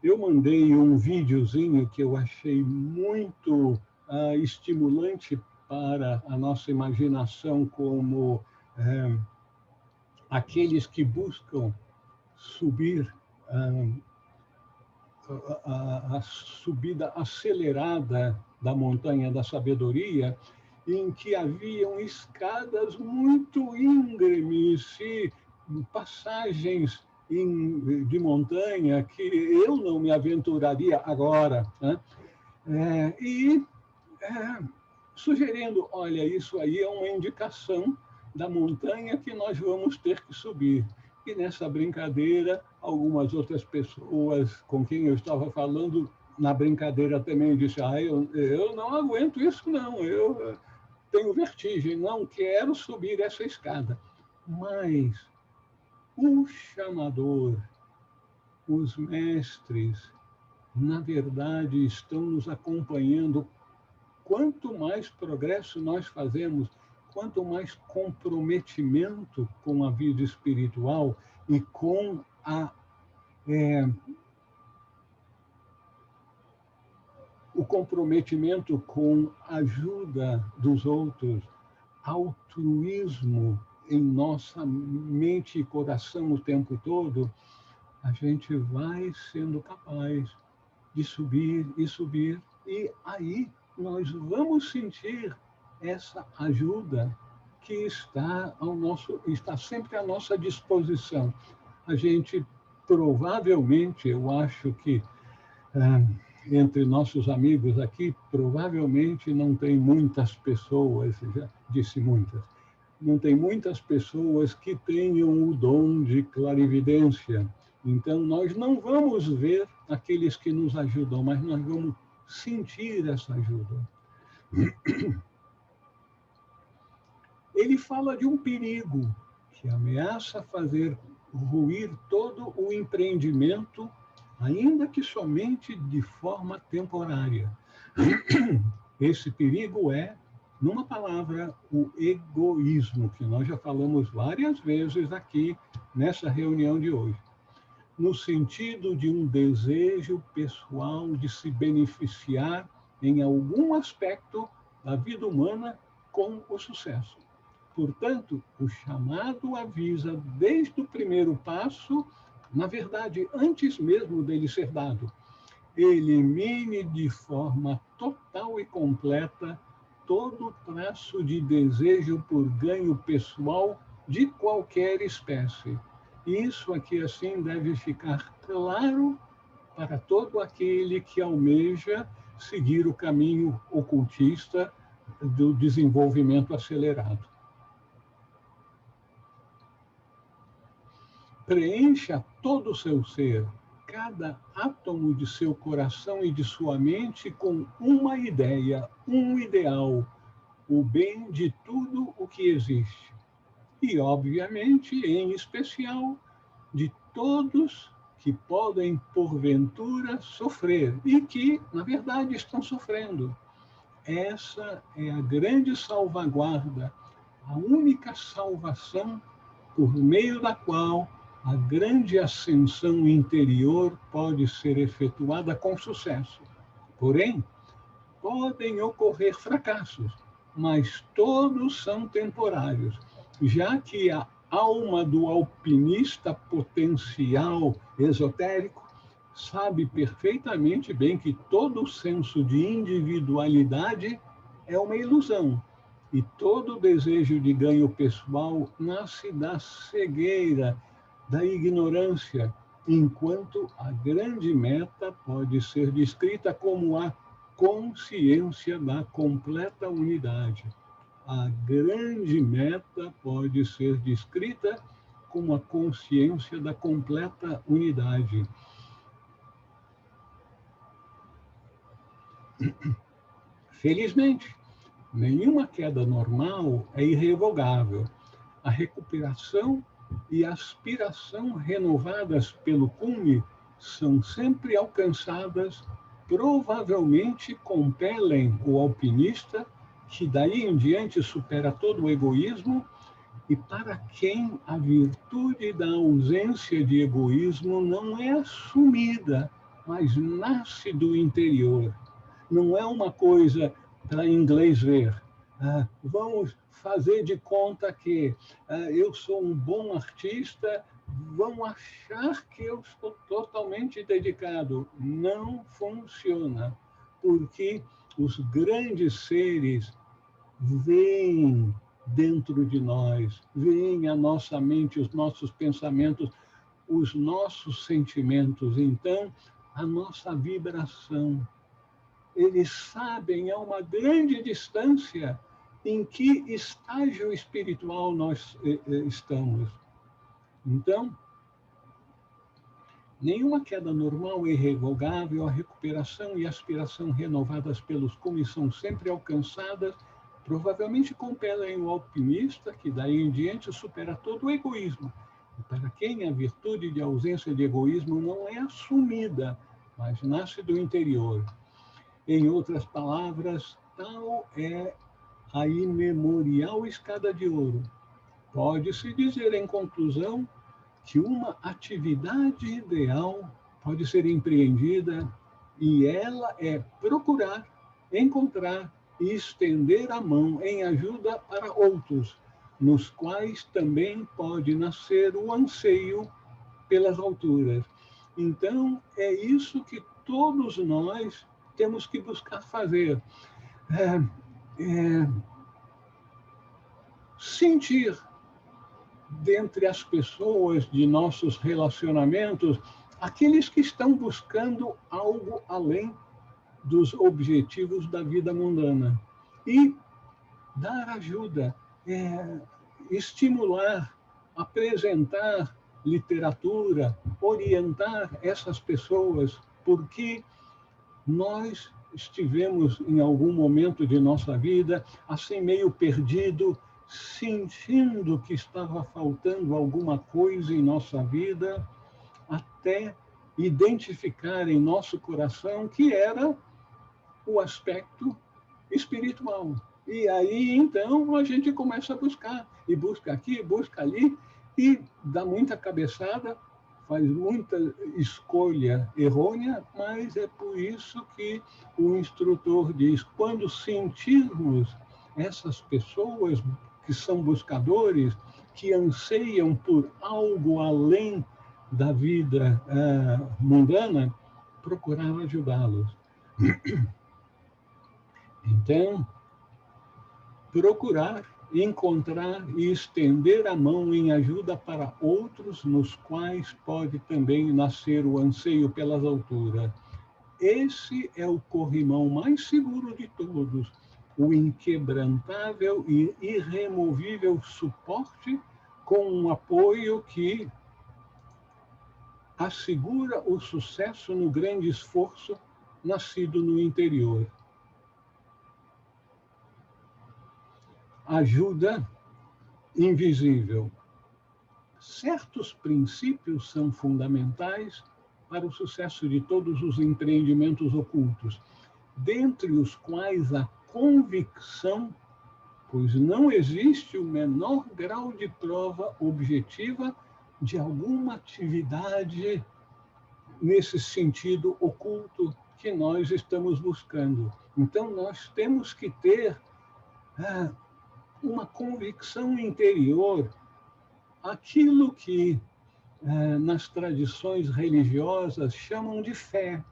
eu mandei um videozinho que eu achei muito estimulante para a nossa imaginação como aqueles que buscam subir a subida acelerada da montanha da sabedoria, em que haviam escadas muito íngremes e passagens de montanha que eu não me aventuraria agora, né? Sugerindo, olha, isso aí é uma indicação da montanha que nós vamos ter que subir. E nessa brincadeira, algumas outras pessoas com quem eu estava falando, na brincadeira também disse, eu não aguento isso não, eu tenho vertigem, não quero subir essa escada. Mas o chamador, os mestres, na verdade, estão nos acompanhando. Quanto mais progresso nós fazemos, quanto mais comprometimento com a vida espiritual e com o comprometimento com a ajuda dos outros, altruísmo em nossa mente e coração o tempo todo, a gente vai sendo capaz de subir e subir, e aí nós vamos sentir essa ajuda que está sempre à nossa disposição. A gente provavelmente, eu acho que entre nossos amigos aqui, provavelmente não tem muitas pessoas, já disse muitas, não tem muitas pessoas que tenham o dom de clarividência. Então, nós não vamos ver aqueles que nos ajudam, mas nós vamos sentir essa ajuda. Ele fala de um perigo que ameaça fazer ruir todo o empreendimento, ainda que somente de forma temporária. Esse perigo é, numa palavra, o egoísmo, que nós já falamos várias vezes aqui nessa reunião de hoje, no sentido de um desejo pessoal de se beneficiar em algum aspecto da vida humana com o sucesso. Portanto, o chamado avisa desde o primeiro passo, na verdade, antes mesmo dele ser dado, elimine de forma total e completa todo traço de desejo por ganho pessoal de qualquer espécie. Isso aqui, assim, deve ficar claro para todo aquele que almeja seguir o caminho ocultista do desenvolvimento acelerado. Preencha todo o seu ser, cada átomo de seu coração e de sua mente com uma ideia, um ideal, o bem de tudo o que existe. E, obviamente, em especial, de todos que podem, porventura, sofrer e que, na verdade, estão sofrendo. Essa é a grande salvaguarda, a única salvação por meio da qual a grande ascensão interior pode ser efetuada com sucesso. Porém, podem ocorrer fracassos, mas todos são temporários, já que a alma do alpinista potencial esotérico sabe perfeitamente bem que todo senso de individualidade é uma ilusão, e todo desejo de ganho pessoal nasce da cegueira, da ignorância, enquanto a grande meta pode ser descrita como a consciência da completa unidade. A grande meta pode ser descrita como a consciência da completa unidade. Felizmente, nenhuma queda normal é irrevogável. A recuperação e a aspiração renovadas pelo cume são sempre alcançadas, provavelmente compelem o alpinista, que daí em diante supera todo o egoísmo, e para quem a virtude da ausência de egoísmo não é assumida, mas nasce do interior. Não é uma coisa para inglês ver. Vamos fazer de conta que eu sou um bom artista, vão achar que eu estou totalmente dedicado. Não funciona, porque os grandes seres veem dentro de nós, veem a nossa mente, os nossos pensamentos, os nossos sentimentos. Então, a nossa vibração. Eles sabem a uma grande distância em que estágio espiritual nós estamos. Então, nenhuma queda normal é irrevogável, a recuperação e a aspiração renovadas pelos cumes são sempre alcançadas, provavelmente compelem o alpinista, que daí em diante supera todo o egoísmo. E para quem a virtude de ausência de egoísmo não é assumida, mas nasce do interior. Em outras palavras, tal é a imemorial escada de ouro. Pode-se dizer, em conclusão, que uma atividade ideal pode ser empreendida e ela é procurar, encontrar e estender a mão em ajuda para outros, nos quais também pode nascer o anseio pelas alturas. Então, é isso que todos nós temos que buscar fazer. Sentir dentre as pessoas de nossos relacionamentos aqueles que estão buscando algo além dos objetivos da vida mundana e dar ajuda, estimular, apresentar literatura, orientar essas pessoas, porque nós estivemos em algum momento de nossa vida assim meio perdido, sentindo que estava faltando alguma coisa em nossa vida, até identificar em nosso coração que era o aspecto espiritual. E aí, então, a gente começa a buscar, e busca aqui, busca ali, e dá muita cabeçada, faz muita escolha errônea, mas é por isso que o instrutor diz, quando sentirmos essas pessoas que são buscadores, que anseiam por algo além da vida mundana, procurar ajudá-los. Então, procurar, encontrar e estender a mão em ajuda para outros, nos quais pode também nascer o anseio pelas alturas. Esse é o corrimão mais seguro de todos, o inquebrantável e irremovível suporte com um apoio que assegura o sucesso no grande esforço nascido no interior. Ajuda invisível. Certos princípios são fundamentais para o sucesso de todos os empreendimentos ocultos, dentre os quais a convicção, pois não existe o menor grau de prova objetiva de alguma atividade nesse sentido oculto que nós estamos buscando. Então, nós temos que ter uma convicção interior, aquilo que nas tradições religiosas chamam de fé,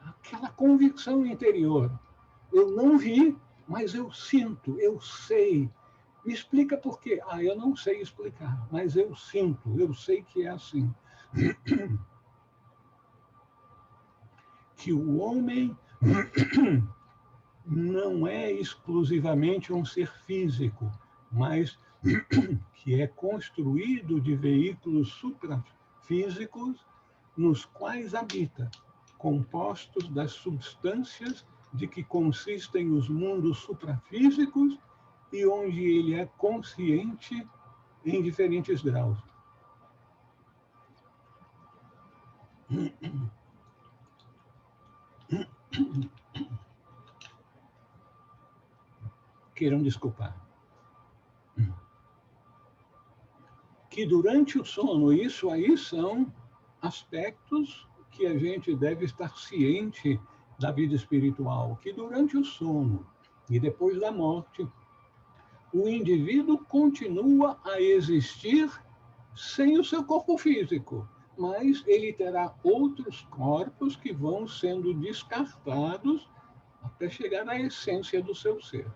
aquela convicção interior. Eu não vi, mas eu sinto, eu sei. Me explica por quê? Eu não sei explicar, mas eu sinto, eu sei que é assim. Que o homem não é exclusivamente um ser físico, mas que é construído de veículos suprafísicos nos quais habita, compostos das substâncias de que consistem os mundos suprafísicos e onde ele é consciente em diferentes graus. Queiram desculpar. Que durante o sono, isso aí são aspectos que a gente deve estar ciente da vida espiritual, que durante o sono e depois da morte, o indivíduo continua a existir sem o seu corpo físico, mas ele terá outros corpos que vão sendo descartados até chegar à essência do seu ser.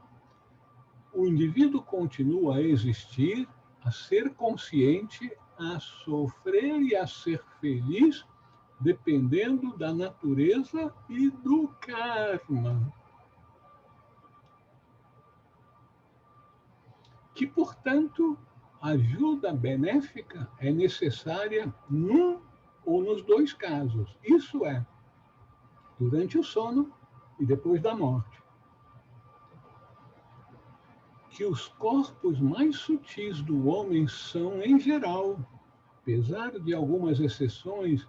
O indivíduo continua a existir, a ser consciente, a sofrer e a ser feliz, dependendo da natureza e do karma. Que, portanto, ajuda benéfica é necessária num ou nos dois casos. Isso é, durante o sono e depois da morte. Que os corpos mais sutis do homem são, em geral, apesar de algumas exceções,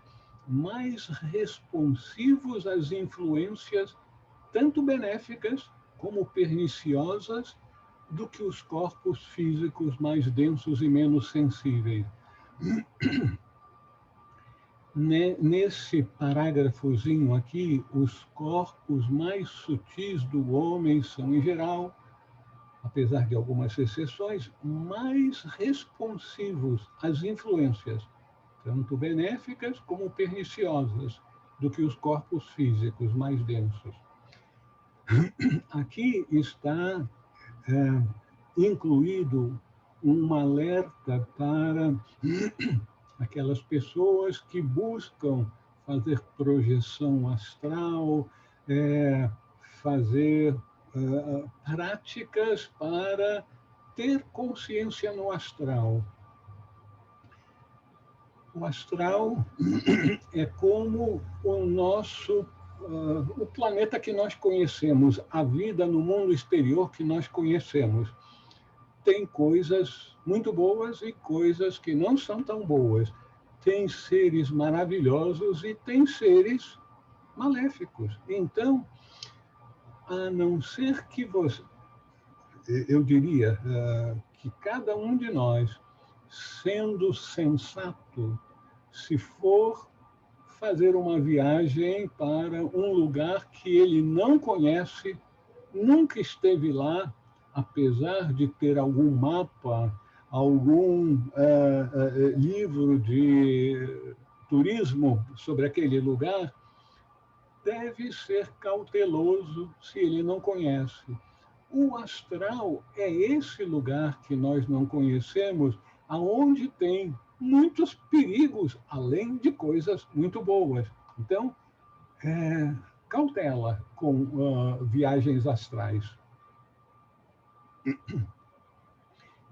mais responsivos às influências tanto benéficas como perniciosas do que os corpos físicos mais densos e menos sensíveis. Nesse parágrafozinho aqui, os corpos mais sutis do homem são, em geral, apesar de algumas exceções, mais responsivos às influências, tanto benéficas como perniciosas, do que os corpos físicos mais densos. Aqui está incluído um alerta para aquelas pessoas que buscam fazer projeção astral, fazer práticas para ter consciência no astral. O astral é como o nosso, o planeta que nós conhecemos, a vida no mundo exterior que nós conhecemos. Tem coisas muito boas e coisas que não são tão boas. Tem seres maravilhosos e tem seres maléficos. Então, a não ser que você, eu diria que cada um de nós, sendo sensato, se for fazer uma viagem para um lugar que ele não conhece, nunca esteve lá, apesar de ter algum mapa, algum livro de turismo sobre aquele lugar, deve ser cauteloso se ele não conhece. O astral é esse lugar que nós não conhecemos, aonde tem muitos perigos, além de coisas muito boas. Então, cautela com viagens astrais.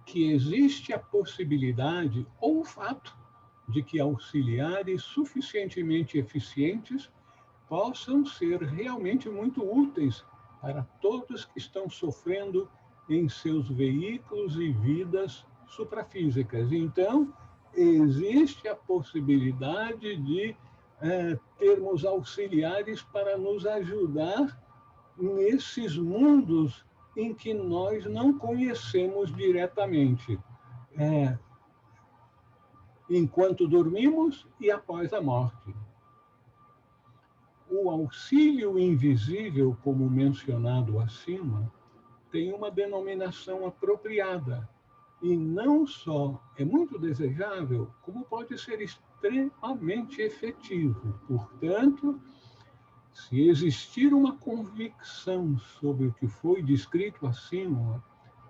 Que existe a possibilidade ou o fato de que auxiliares suficientemente eficientes possam ser realmente muito úteis para todos que estão sofrendo em seus veículos e vidas suprafísicas. Então, existe a possibilidade de termos auxiliares para nos ajudar nesses mundos em que nós não conhecemos diretamente, enquanto dormimos e após a morte. O auxílio invisível, como mencionado acima, tem uma denominação apropriada e não só é muito desejável, como pode ser extremamente efetivo. Portanto, se existir uma convicção sobre o que foi descrito acima,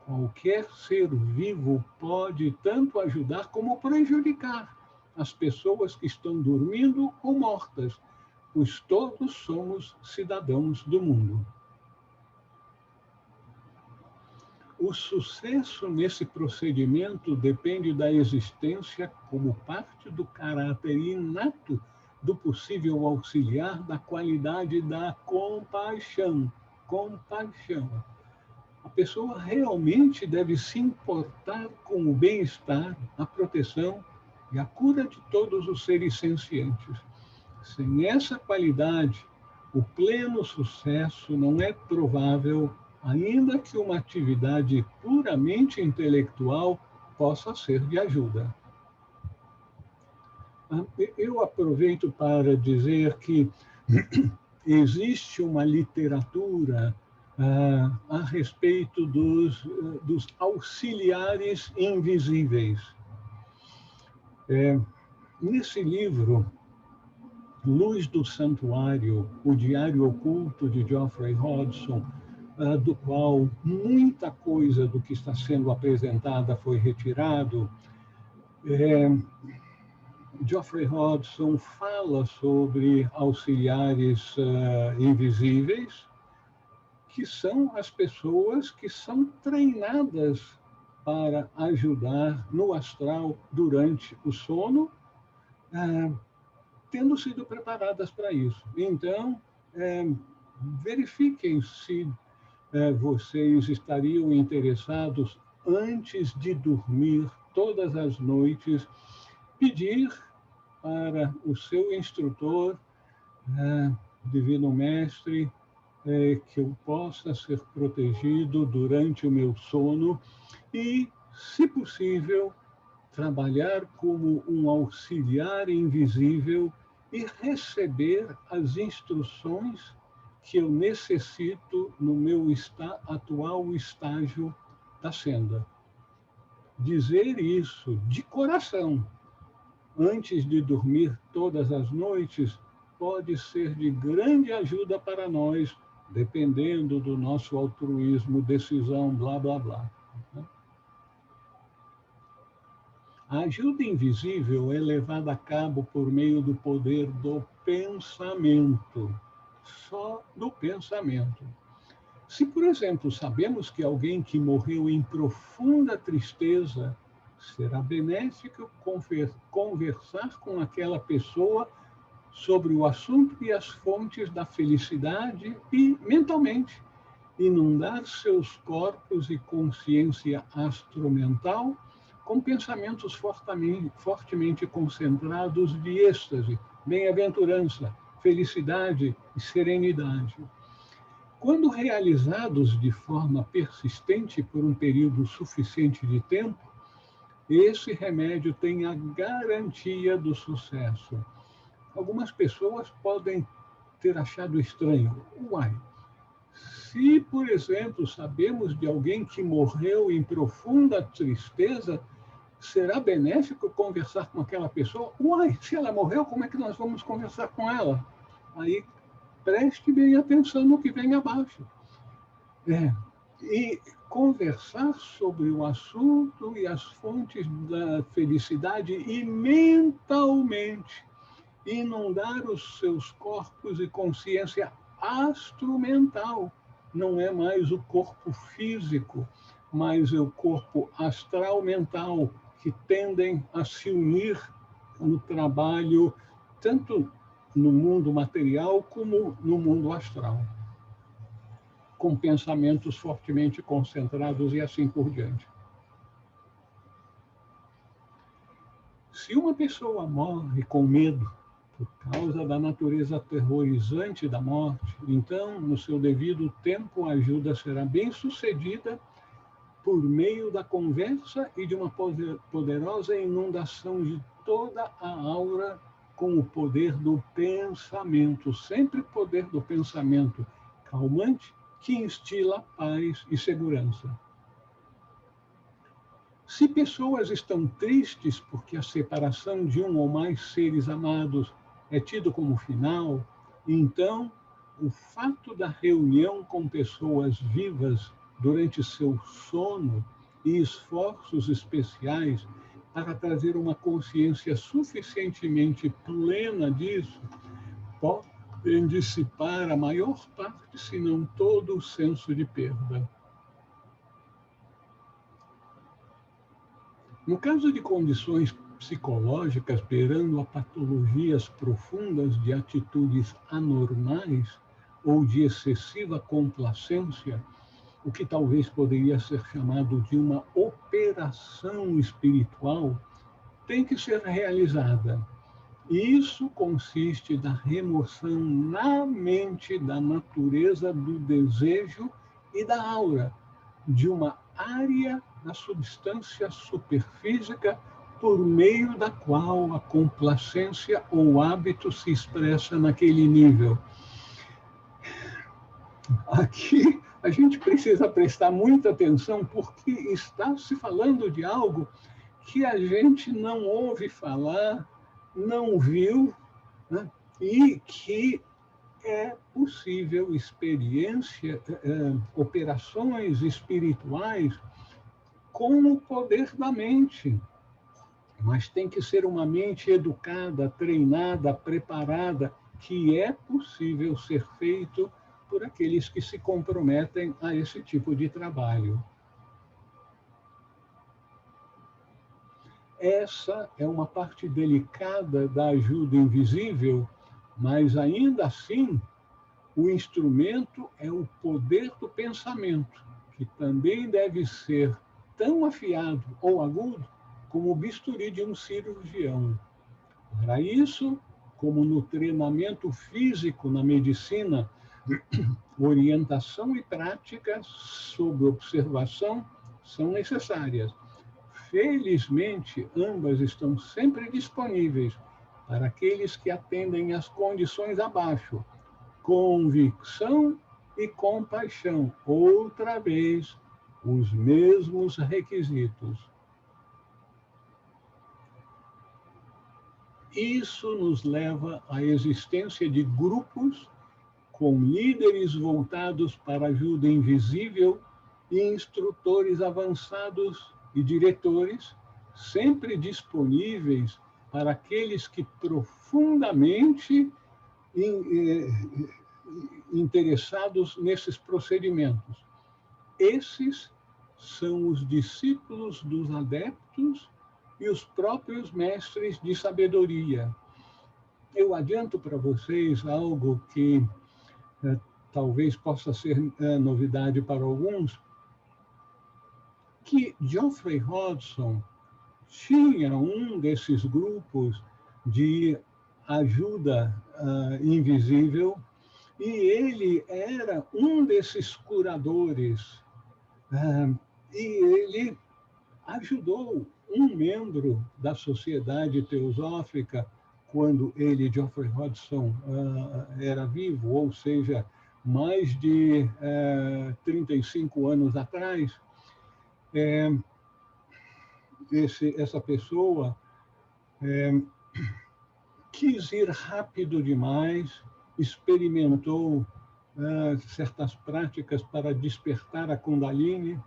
qualquer ser vivo pode tanto ajudar como prejudicar as pessoas que estão dormindo ou mortas, pois todos somos cidadãos do mundo. O sucesso nesse procedimento depende da existência, como parte do caráter inato do possível auxiliar da qualidade da compaixão. Compaixão. A pessoa realmente deve se importar com o bem-estar, a proteção e a cura de todos os seres sencientes. Sem essa qualidade, o pleno sucesso não é provável, ainda que uma atividade puramente intelectual possa ser de ajuda. Eu aproveito para dizer que existe uma literatura a respeito dos auxiliares invisíveis. Nesse livro, Luz do Santuário, o Diário Oculto de Geoffrey Hodgson, do qual muita coisa do que está sendo apresentada foi retirado, Geoffrey Hodgson fala sobre auxiliares invisíveis, que são as pessoas que são treinadas para ajudar no astral durante o sono, tendo sido preparadas para isso. Então, verifiquem se vocês estariam interessados, antes de dormir todas as noites, pedir para o seu instrutor, Divino Mestre, que eu possa ser protegido durante o meu sono e, se possível, trabalhar como um auxiliar invisível e receber as instruções que eu necessito no meu atual estágio da senda. Dizer isso de coração, antes de dormir todas as noites, pode ser de grande ajuda para nós, dependendo do nosso altruísmo, decisão, blá, blá, blá. A ajuda invisível é levada a cabo por meio do poder do pensamento, só do pensamento. Se, por exemplo, sabemos que alguém que morreu em profunda tristeza, será benéfico conversar com aquela pessoa sobre o assunto e as fontes da felicidade e, mentalmente, inundar seus corpos e consciência astromental com pensamentos fortemente concentrados de êxtase, bem-aventurança, felicidade e serenidade. Quando realizados de forma persistente por um período suficiente de tempo, esse remédio tem a garantia do sucesso. Algumas pessoas podem ter achado estranho. Uai, se, por exemplo, sabemos de alguém que morreu em profunda tristeza, será benéfico conversar com aquela pessoa? Uai, se ela morreu, como é que nós vamos conversar com ela? Aí, preste bem atenção no que vem abaixo. E conversar sobre o assunto e as fontes da felicidade e mentalmente inundar os seus corpos e consciência astromental. Não é mais o corpo físico, mas é o corpo astral mental, que tendem a se unir no trabalho, tanto no mundo material como no mundo astral, com pensamentos fortemente concentrados e assim por diante. Se uma pessoa morre com medo por causa da natureza aterrorizante da morte, então, no seu devido tempo, a ajuda será bem sucedida por meio da conversa e de uma poderosa inundação de toda a aura com o poder do pensamento, sempre o poder do pensamento calmante que instila paz e segurança. Se pessoas estão tristes porque a separação de um ou mais seres amados é tido como final, então o fato da reunião com pessoas vivas durante seu sono e esforços especiais para trazer uma consciência suficientemente plena disso, podem dissipar a maior parte, se não todo, o senso de perda. No caso de condições psicológicas, beirando a patologias profundas de atitudes anormais ou de excessiva complacência, o que talvez poderia ser chamado de uma operação espiritual, tem que ser realizada. Isso consiste na remoção na mente da natureza do desejo e da aura, de uma área da substância superfísica por meio da qual a complacência ou hábito se expressa naquele nível. Aqui a gente precisa prestar muita atenção, porque está se falando de algo que a gente não ouve falar, não viu, né? E que é possível operações espirituais com o poder da mente. Mas tem que ser uma mente educada, treinada, preparada, que é possível ser feito por aqueles que se comprometem a esse tipo de trabalho. Essa é uma parte delicada da ajuda invisível, mas ainda assim, o instrumento é o poder do pensamento, que também deve ser tão afiado ou agudo como o bisturi de um cirurgião. Para isso, como no treinamento físico na medicina, orientação e prática sob observação são necessárias. Felizmente, ambas estão sempre disponíveis para aqueles que atendem às condições abaixo. Convicção e compaixão, outra vez, os mesmos requisitos. Isso nos leva à existência de grupos com líderes voltados para ajuda invisível e instrutores avançados e diretores, sempre disponíveis para aqueles que profundamente interessados nesses procedimentos. Esses são os discípulos dos adeptos e os próprios mestres de sabedoria. Eu adianto para vocês algo que talvez possa ser novidade para alguns, que Geoffrey Hodgson tinha um desses grupos de ajuda invisível, e ele era um desses curadores, e ele ajudou um membro da Sociedade Teosófica quando ele, Geoffrey Hodgson, era vivo, ou seja, mais de 35 anos atrás. Essa pessoa quis ir rápido demais, experimentou certas práticas para despertar a Kundalini.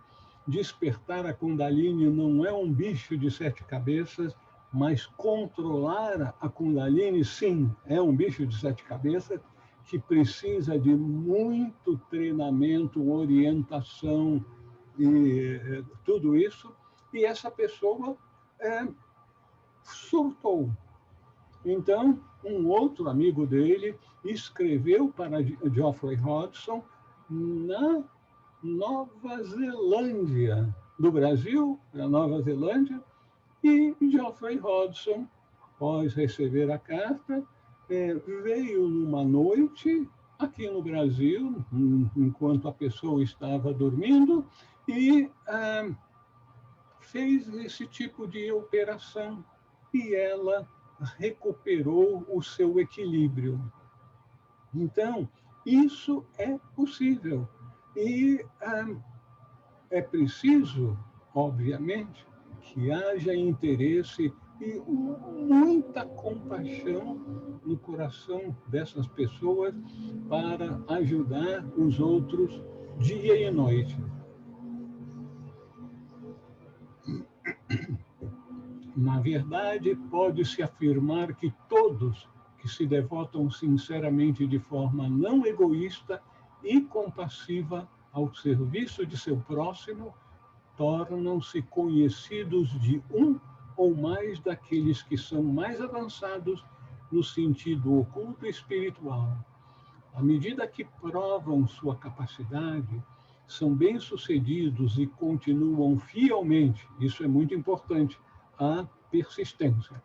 Despertar a Kundalini não é um bicho de 7 cabeças, mas controlar a Kundalini, sim, é um bicho de 7 cabeças, que precisa de muito treinamento, orientação e tudo isso. E essa pessoa surtou. Então, um outro amigo dele escreveu para Geoffrey Hodgson na Nova Zelândia, do Brasil para a Nova Zelândia, e Geoffrey Hodgson, após receber a carta, veio numa noite aqui no Brasil, enquanto a pessoa estava dormindo, e fez esse tipo de operação, e ela recuperou o seu equilíbrio. Então, isso é possível. E é preciso, obviamente, que haja interesse e muita compaixão no coração dessas pessoas para ajudar os outros dia e noite. Na verdade, pode-se afirmar que todos que se devotam sinceramente de forma não egoísta e compassiva ao serviço de seu próximo tornam-se conhecidos de um ou mais daqueles que são mais avançados no sentido oculto e espiritual. À medida que provam sua capacidade, são bem-sucedidos e continuam fielmente, isso é muito importante, a persistência.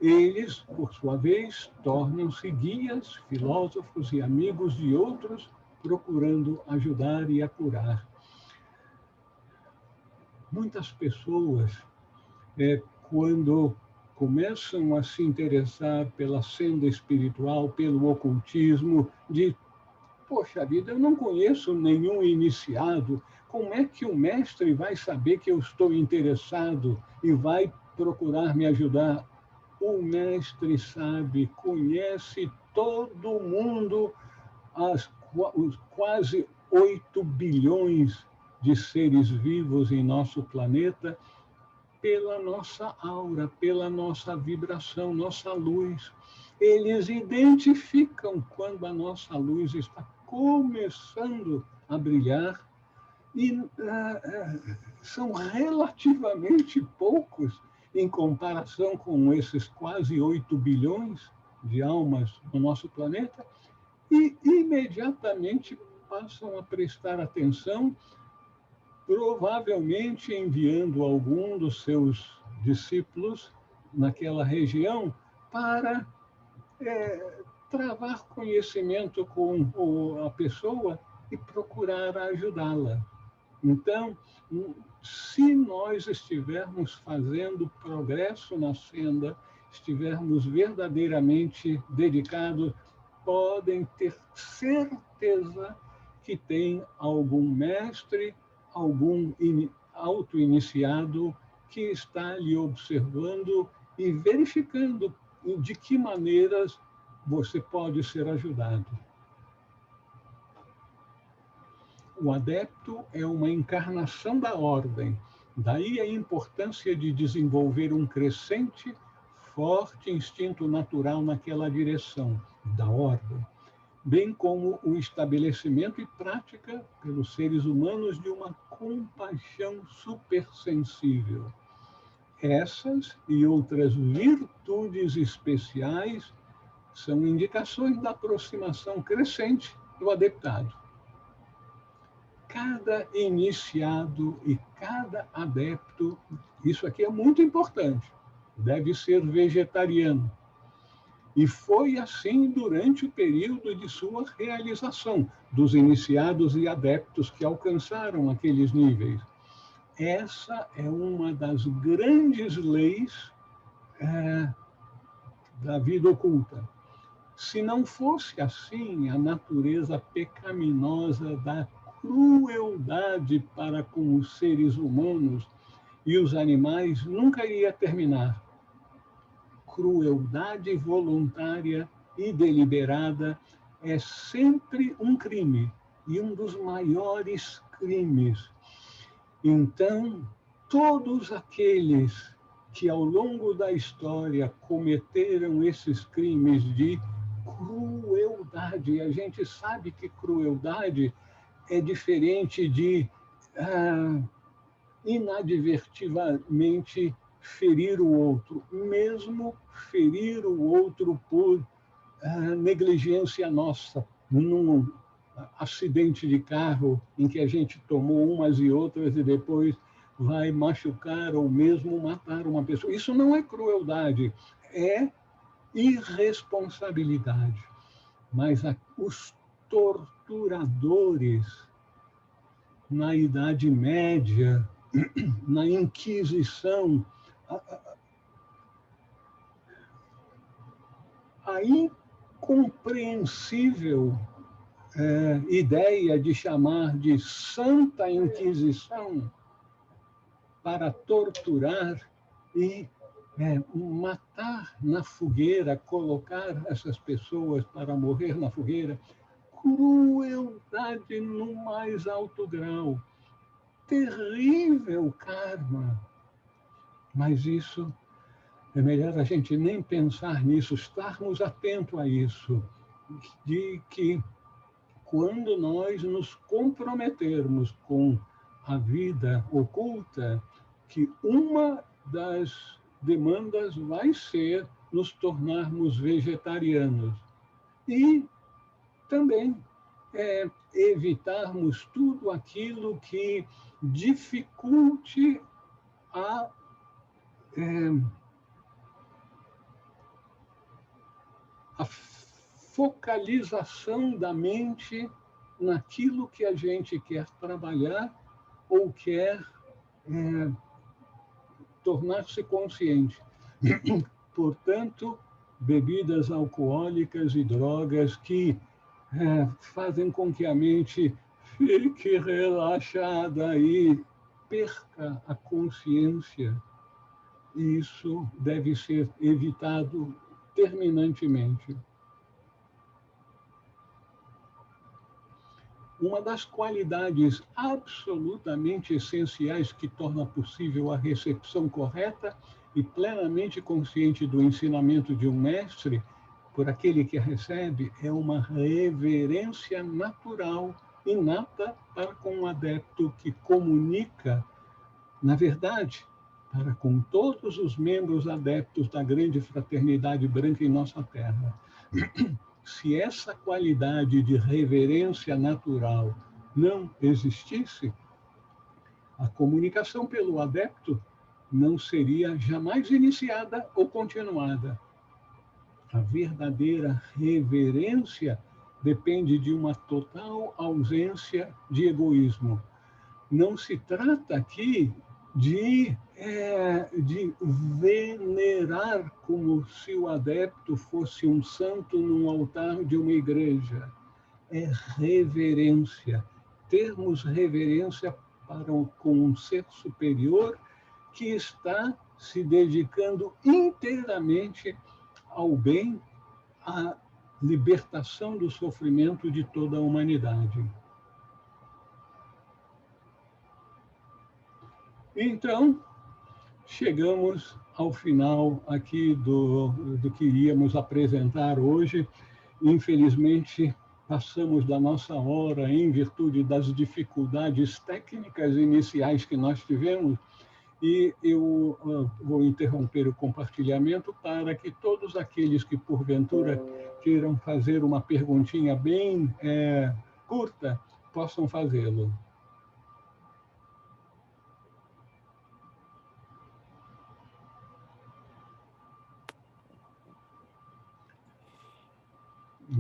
Eles, por sua vez, tornam-se guias, filósofos e amigos de outros, procurando ajudar e a curar. Muitas pessoas, quando começam a se interessar pela senda espiritual, pelo ocultismo, poxa vida, eu não conheço nenhum iniciado, como é que o mestre vai saber que eu estou interessado e vai procurar me ajudar? O mestre sabe, conhece todo mundo, os quase 8 bilhões de seres vivos em nosso planeta, pela nossa aura, pela nossa vibração, nossa luz. Eles identificam quando a nossa luz está começando a brilhar e são relativamente poucos em comparação com esses quase 8 bilhões de almas no nosso planeta e imediatamente passam a prestar atenção, provavelmente enviando algum dos seus discípulos naquela região para travar conhecimento com a pessoa e procurar ajudá-la. Então, se nós estivermos fazendo progresso na senda, estivermos verdadeiramente dedicados, podem ter certeza que tem algum mestre, algum auto-iniciado que está lhe observando e verificando de que maneiras você pode ser ajudado. O adepto é uma encarnação da ordem, daí a importância de desenvolver um crescente, forte instinto natural naquela direção, da ordem, bem como o estabelecimento e prática pelos seres humanos de uma compaixão supersensível. Essas e outras virtudes especiais são indicações da aproximação crescente do adeptado. Cada iniciado e cada adepto, isso aqui é muito importante, deve ser vegetariano. E foi assim durante o período de sua realização, dos iniciados e adeptos que alcançaram aqueles níveis. Essa é uma das grandes leis da vida oculta. Se não fosse assim, a natureza pecaminosa da crueldade para com os seres humanos e os animais nunca iria terminar. Crueldade voluntária e deliberada é sempre um crime, e um dos maiores crimes. Então, todos aqueles que ao longo da história cometeram esses crimes de crueldade, e a gente sabe que crueldade é diferente de inadvertidamente ferir o outro, mesmo ferir o outro por negligência nossa, num acidente de carro em que a gente tomou umas e outras e depois vai machucar ou mesmo matar uma pessoa. Isso não é crueldade, é irresponsabilidade. Mas os torturadores na Idade Média, na Inquisição, a incompreensível ideia de chamar de Santa Inquisição para torturar e matar na fogueira, colocar essas pessoas para morrer na fogueira, crueldade no mais alto grau, terrível karma. Mas isso, é melhor a gente nem pensar nisso, estarmos atentos a isso, de que quando nós nos comprometermos com a vida oculta, que uma das demandas vai ser nos tornarmos vegetarianos. E também evitarmos tudo aquilo que dificulte a focalização da mente naquilo que a gente quer trabalhar ou quer tornar-se consciente. Portanto, bebidas alcoólicas e drogas que fazem com que a mente fique relaxada e perca a consciência. Isso deve ser evitado terminantemente. Uma das qualidades absolutamente essenciais que torna possível a recepção correta e plenamente consciente do ensinamento de um mestre por aquele que a recebe é uma reverência natural, inata para com o adepto que comunica, na verdade, para com todos os membros adeptos da grande fraternidade branca em nossa terra. Se essa qualidade de reverência natural não existisse, a comunicação pelo adepto não seria jamais iniciada ou continuada. A verdadeira reverência depende de uma total ausência de egoísmo. Não se trata aqui de venerar como se o adepto fosse um santo num altar de uma igreja. É reverência. Termos reverência com um ser superior que está se dedicando inteiramente ao bem, à libertação do sofrimento de toda a humanidade. Então, chegamos ao final aqui do que iríamos apresentar hoje. Infelizmente, passamos da nossa hora em virtude das dificuldades técnicas iniciais que nós tivemos, e eu vou interromper o compartilhamento para que todos aqueles que, porventura, queiram fazer uma perguntinha bem curta, possam fazê-lo.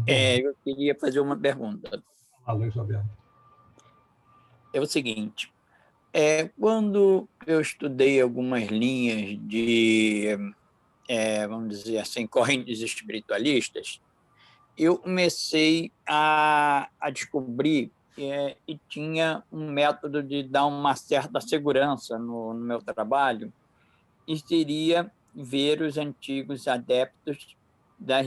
Eu queria fazer uma pergunta. Fala, Isabel. É o seguinte, quando eu estudei algumas linhas de, vamos dizer assim, correntes espiritualistas, eu comecei a descobrir que tinha um método de dar uma certa segurança no meu trabalho, e seria ver os antigos adeptos das